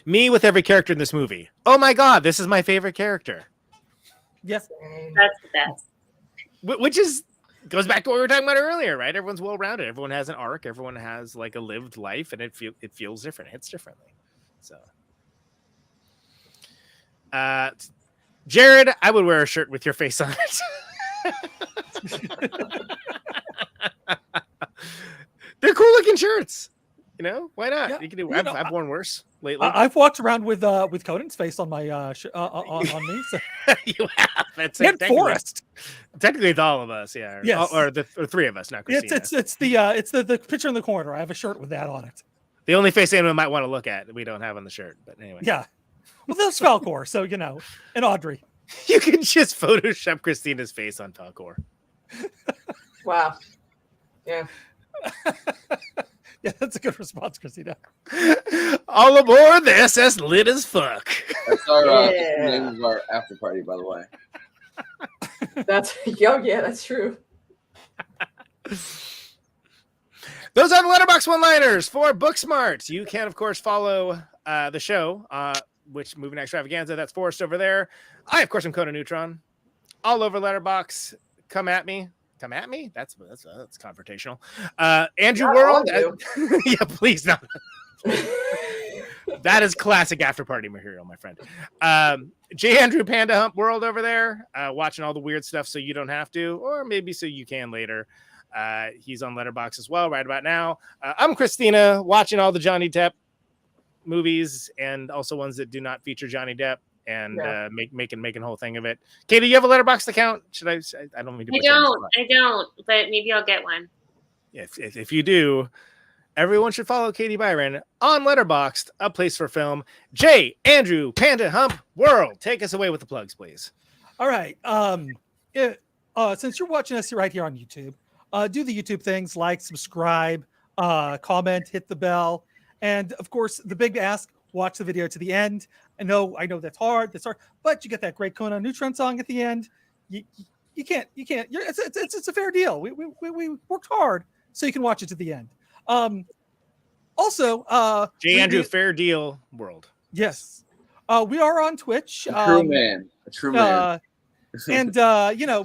Me with every character in this movie. Oh my God, this is my favorite character. Yes. That's the best. Which goes back to what we were talking about earlier, right? Everyone's well-rounded. Everyone has an arc. Everyone has like a lived life, and it feels different. It hits differently. So, Jared, I would wear a shirt with your face on it. They're cool-looking shirts. Why not? Yeah, you can do. I've worn worse lately. I've walked around with Conan's face on my on me. So. You have. And Forrest. Technically, it's all of us. Yeah. Yes. Or three of us. Not Kristina. It's the picture in the corner. I have a shirt with that on it. The only face anyone might want to look at that we don't have on the shirt. But anyway. Yeah. Well, that's Falcor. So and Audrey. You can just Photoshop Kristina's face on Falcor. Wow. Yeah. Yeah, that's a good response, Kristina. All aboard the SS lit as fuck. That's our name of our after party, by the way. That's that's true. Those are the Letterbox one-liners for Booksmart. You can, of course, follow the show, which Movie Night Extravaganza. That's Forrest over there. I, of course, am Conan Neutron. All over Letterbox. Come at me. Come at me? That's confrontational. Andrew World. Yeah, please no. That is classic after party material, my friend. J. Andrew Panda Hump World over there, watching all the weird stuff so you don't have to, or maybe so you can later. He's on Letterbox as well right about now. I'm Kristina, watching all the Johnny Depp movies and also ones that do not feature Johnny Depp. And making a whole thing of it. Katie, you have a Letterboxd account? Should I? I don't mean to. I don't, but maybe I'll get one. If you do, everyone should follow Katie Byron on Letterboxd, a place for film. J. Andrew Panda Hump World, take us away with the plugs, please. All right. Since you're watching us right here on YouTube, do the YouTube things, like, subscribe, comment, hit the bell, and of course, the big ask: watch the video to the end. I know that's hard, but you get that great Conan Neutron song at the end. You can't. It's a fair deal. We worked hard so you can watch it to the end. Also, J. Andrew, fair deal world. Yes, we are on Twitch. A true man. And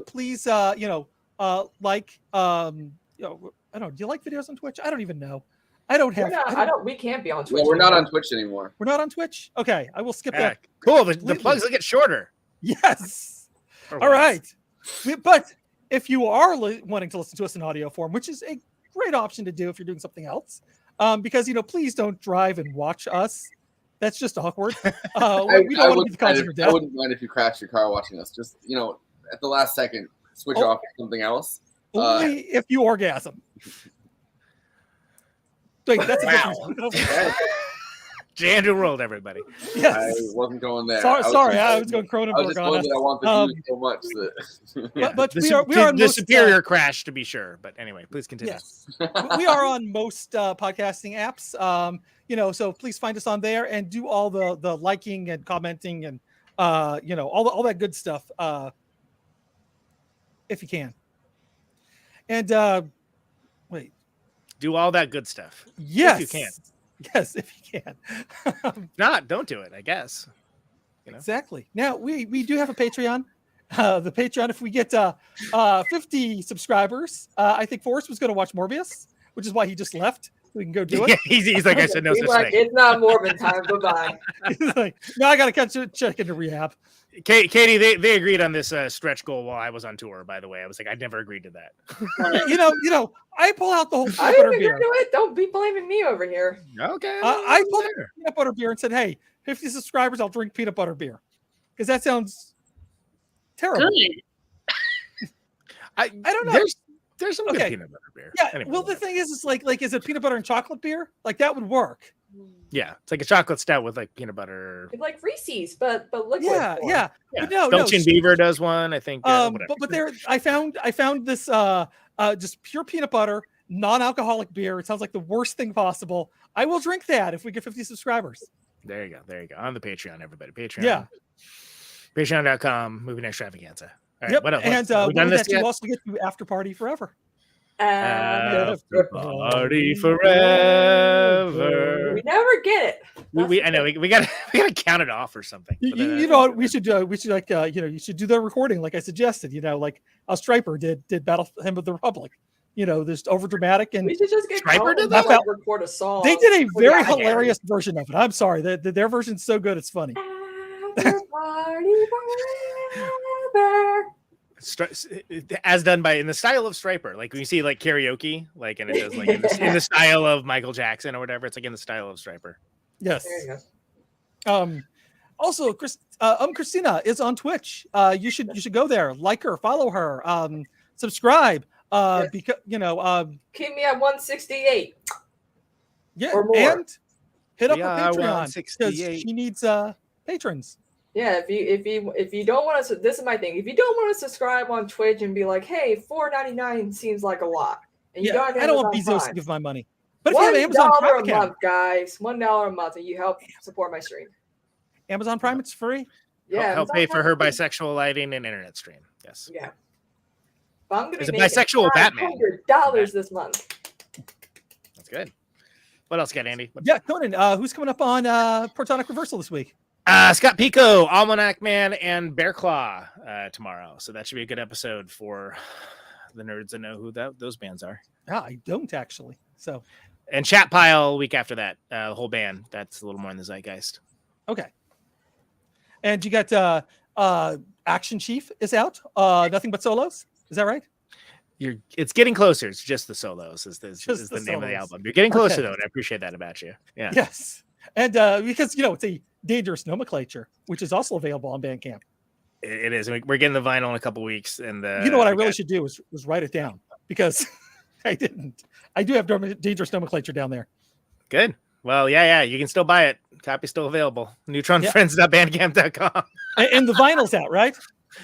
please, like, I don't know. Do you like videos on Twitch? I don't even know. I don't have. We can't be on Twitch. Well, we're not on Twitch anymore. We're not on Twitch. Okay, I will skip that. Cool. The plugs will get shorter. Yes. All right. But if you are wanting to listen to us in audio form, which is a great option to do if you're doing something else, because please don't drive and watch us. That's just awkward. We don't want to be the cause of your death. I wouldn't mind if you crashed your car watching us. Just at the last second, switch off to something else. Only if you orgasm. Wait, that's a different. J. Andrew World, everybody. Yes. I wasn't going there. Sorry, I was going Cronenberg. I was just going that I want the views so much that. But we are on the superior crash, to be sure. But anyway, please continue. Yes. We are on most podcasting apps. So please find us on there and do all the liking and commenting and all that good stuff if you can. And wait. Do all that good stuff. Yes. If you can. Yes, if you can. Don't do it, I guess. Exactly. Now we do have a Patreon. The Patreon, if we get 50 subscribers, I think Forrest was going to watch Morbius, which is why he just left. We can go do it. Yeah, he's like, I said no such thing. It's not Morbin time. Bye-bye. He's like, no, I got to check into rehab. Katie, they agreed on this stretch goal while I was on tour, by the way. I was like, I never agreed to that. I pull out the whole I peanut butter didn't beer. agree to it. Don't be blaming me over here. Okay. I pulled out peanut butter beer and said, hey, 50 subscribers, I'll drink peanut butter beer. Because that sounds terrible. Good. I don't know. There's some good peanut butter beer. Yeah. Anyway, well, the thing is is it peanut butter and chocolate beer? Like that would work. Yeah, it's like a chocolate stout with like peanut butter. It's like Reese's, but liquid. Yeah. But no, Belching Beaver does one, I think. But there, I found this just pure peanut butter, non-alcoholic beer. It sounds like the worst thing possible. I will drink that if we get 50 subscribers. There you go. On the Patreon, everybody. Patreon. Yeah. Patreon.com, Movie Night Extravaganza. All right, yep. what else? And we done this yet? You also get to After Party Forever. After Party Forever. We never get it. I know we gotta count it off or something. You know what we should do? We should you should do the recording like I suggested. Like how Stryper did Battle Hymn of the Republic. This over dramatic and we should just get Stryper did that. Record a song. They did a very hilarious version of it. I'm sorry, their version's so good it's funny. After Party Forever. As done in the style of Stryper, like when you see like karaoke, like and it does like in the style of Michael Jackson or whatever. It's like in the style of Stryper. Yes. There you go. Also, Kristina is on Twitch. You should go there, like her, follow her, subscribe. Yes. Because keep me at 168. Yeah, or more. and hit up her Patreon because she needs patrons. Yeah, if you don't want to, this is my thing. If you don't want to subscribe on Twitch and be like, hey, $4.99 seems like a lot, and you don't have I don't want Bezos to give my money. But if you have Amazon Prime account, month, guys, $1 a month, and you help support my stream. Amazon Prime, it's free. Yeah, help pay for her bisexual lighting and internet stream. Yes. Yeah. But I'm gonna be bisexual Batman. $100 this month. That's good. What else you got, Andy? Yeah, Conan. Who's coming up on Protonic Reversal this week? Scott Pico, Almanac Man, and Bear Claw tomorrow. So that should be a good episode for the nerds that know who those bands are. I don't actually. So, and Chat Pile week after that, the whole band. That's a little more in the zeitgeist. Okay. And you got Action Chief is out. Nothing But Solos. Is that right? It's getting closer. It's just the solos is the name of the album. You're getting closer though, and I appreciate that about you. Yeah. Yes. And because it's a dangerous nomenclature, which is also available on Bandcamp. It is. We're getting the vinyl in a couple weeks, and you know what I really should do is write it down because I didn't. I do have dangerous nomenclature down there. Good. Well, yeah. You can still buy it. Copy's still available. Neutronfriends.bandcamp.com. And the vinyl's out, right?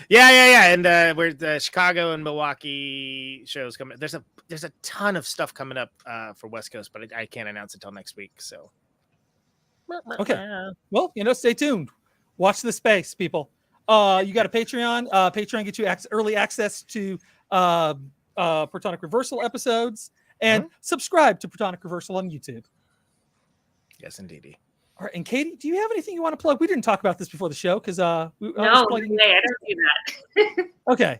Yeah. And we're the Chicago and Milwaukee shows coming. There's a ton of stuff coming up for West Coast, but I can't announce it until next week. So. Okay. Well, stay tuned. Watch the space, people. You got a Patreon. Patreon gets you early access to Protonic Reversal episodes, and subscribe to Protonic Reversal on YouTube. Yes, indeed. All right, and Katie, do you have anything you want to plug? We didn't talk about this before the show because no, I don't do that. Okay.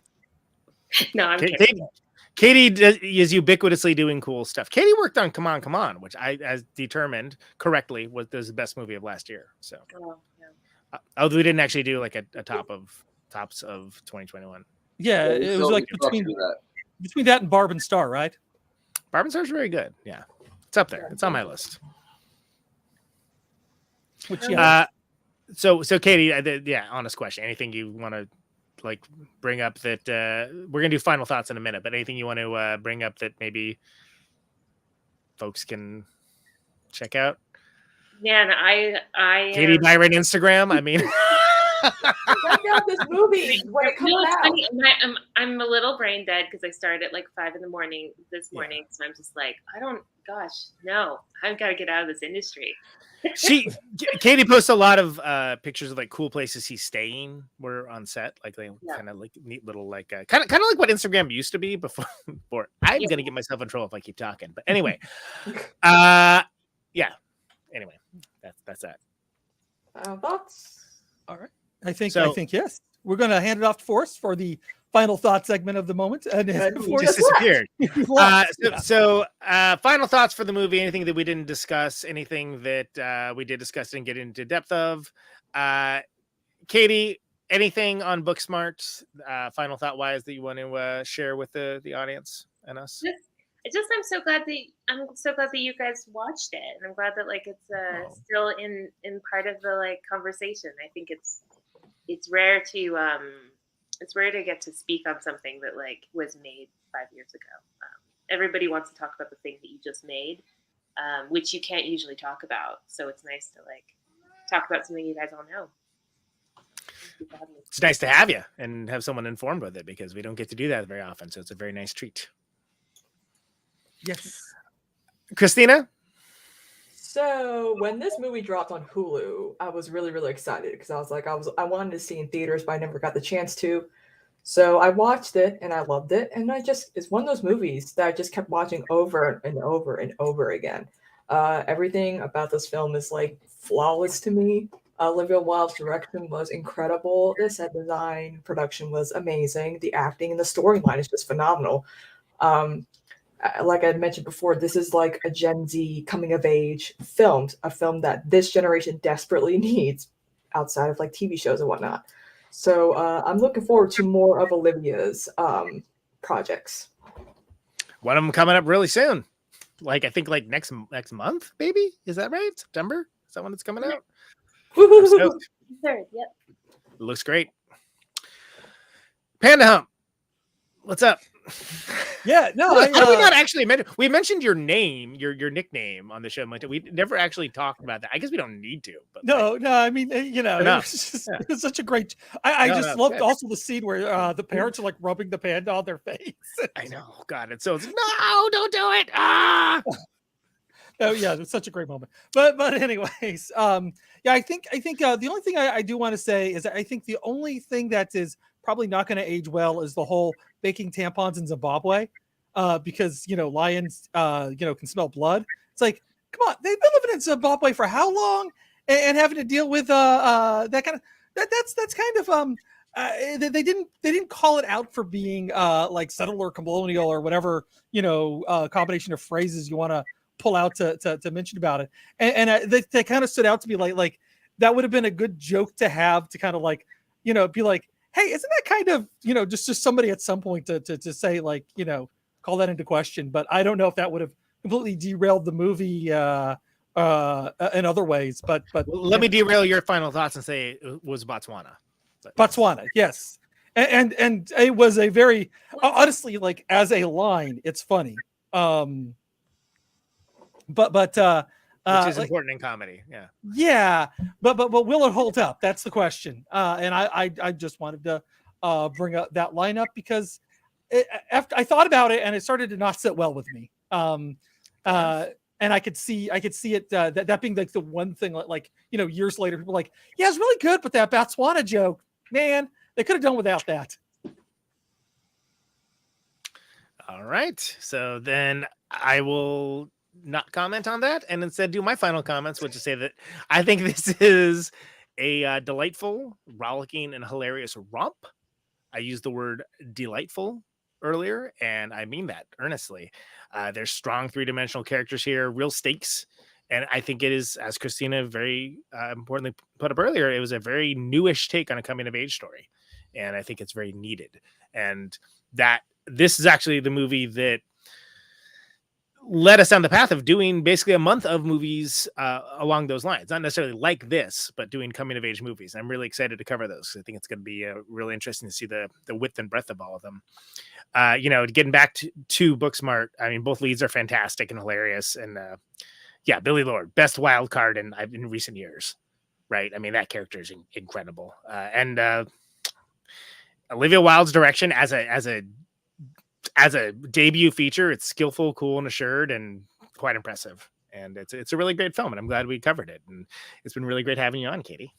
No, I'm kidding. Katie is ubiquitously doing cool stuff. Katie worked on Come On, which I, as determined correctly, was the best movie of last year. So, although we didn't actually do like a tops of 2021. Yeah, it was like between that and Barb and Star, right? Barb and Star's very good. Yeah, it's up there. It's on my list. Which, so Katie, honest question. Anything you want to like bring up that we're gonna do final thoughts in a minute, but anything you want to bring up that maybe folks can check out? Man, I Katie Byron Instagram. I mean, check out this movie when it comes out. Funny. I'm a little brain dead because I started at like 5 a.m. this morning, so I'm just like, I've got to get out of this industry. Katie posts a lot of pictures of like cool places he's staying. We're on set, like they kind of like neat little like kind of like what Instagram used to be before. I'm gonna get myself in trouble if I keep talking, but anyway, Anyway, that's that. Thoughts? All right. I think yes. We're gonna hand it off to Forrest for the final thought segment of the moment. And just disappeared. So final thoughts for the movie. Anything that we didn't discuss? Anything that we did discuss and get into depth of? Katie, anything on Booksmart? Final thought wise that you want to share with the audience and us? I'm so glad that you guys watched it, and I'm glad that like it's still in part of the like conversation. I think it's rare to get to speak on something that like was made 5 years ago. Everybody wants to talk about the thing that you just made, which you can't usually talk about. So it's nice to like talk about something you guys all know. It's nice to have you and have someone informed with it because we don't get to do that very often. So it's a very nice treat. Yes. Kristina? So when this movie dropped on Hulu, I was really, really excited because I wanted to see in theaters, but I never got the chance to. So I watched it and I loved it. And it's one of those movies that I just kept watching over and over and over again. Everything about this film is like flawless to me. Olivia Wilde's direction was incredible. The set design, production was amazing. The acting and the storyline is just phenomenal. Like I had mentioned before, this is like a Gen Z coming of age film, a film that this generation desperately needs outside of like TV shows and whatnot. So I'm looking forward to more of Olivia's projects. One of them coming up really soon. Like I think like next month, maybe? Is that right? September? Is that when it's coming out? Sure, yep. It looks great. Panda Hump. What's up? Yeah, no. How do we not actually mention? We mentioned your name, your nickname on the show. We never actually talked about that. I guess we don't need to. But no. I mean, it was such a great. I loved also the scene where the parents are like rubbing the panda on their face. I know. God, it's no, don't do it. Ah. Oh yeah, it's such a great moment. But anyways, I think the only thing I do want to say is that I think the only thing that is probably not going to age well is the whole baking tampons in Zimbabwe, because lions can smell blood. It's like, come on, they've been living in Zimbabwe for how long, and having to deal with that kind of that's kind of they didn't call it out for being like settler colonial or whatever combination of phrases you want to pull out to mention about it, and they kind of stood out to me like that would have been a good joke to have to kind of like be like, hey, isn't that kind of, just somebody at some point to say like, call that into question. But I don't know if that would have completely derailed the movie in other ways. But let me derail your final thoughts and say it was Botswana. Botswana, yes. And it was a very, honestly, like as a line, it's funny. But which is like, important in comedy. Yeah. Yeah, but will it hold up? That's the question. And I just wanted to bring up that lineup because after I thought about it and it started to not sit well with me. And I could see it that being like the one thing like years later people are like, yeah, it's really good, but that Botswana joke, man, they could have done without that. All right, so then I will not comment on that and instead do my final comments, which is say that I think this is a delightful, rollicking, and hilarious romp. I used the word delightful earlier, and I mean that earnestly. There's strong three-dimensional characters here, real stakes, and I think it is, as Kristina very importantly put up earlier, it was a very newish take on a coming-of-age story, and I think it's very needed. And that this is actually the movie that led us down the path of doing basically a month of movies along those lines, not necessarily like this, but doing coming of age movies. I'm really excited to cover those. I think it's going to be really interesting to see the width and breadth of all of them. Getting back to Booksmart, I mean, both leads are fantastic and hilarious. And Billy Lord, best wild card in recent years, right? I mean, that character is incredible. And Olivia Wilde's direction as a debut feature, it's skillful, cool, and assured, and quite impressive. And it's a really great film, and I'm glad we covered it. And it's been really great having you on, Katie.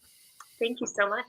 Thank you so much.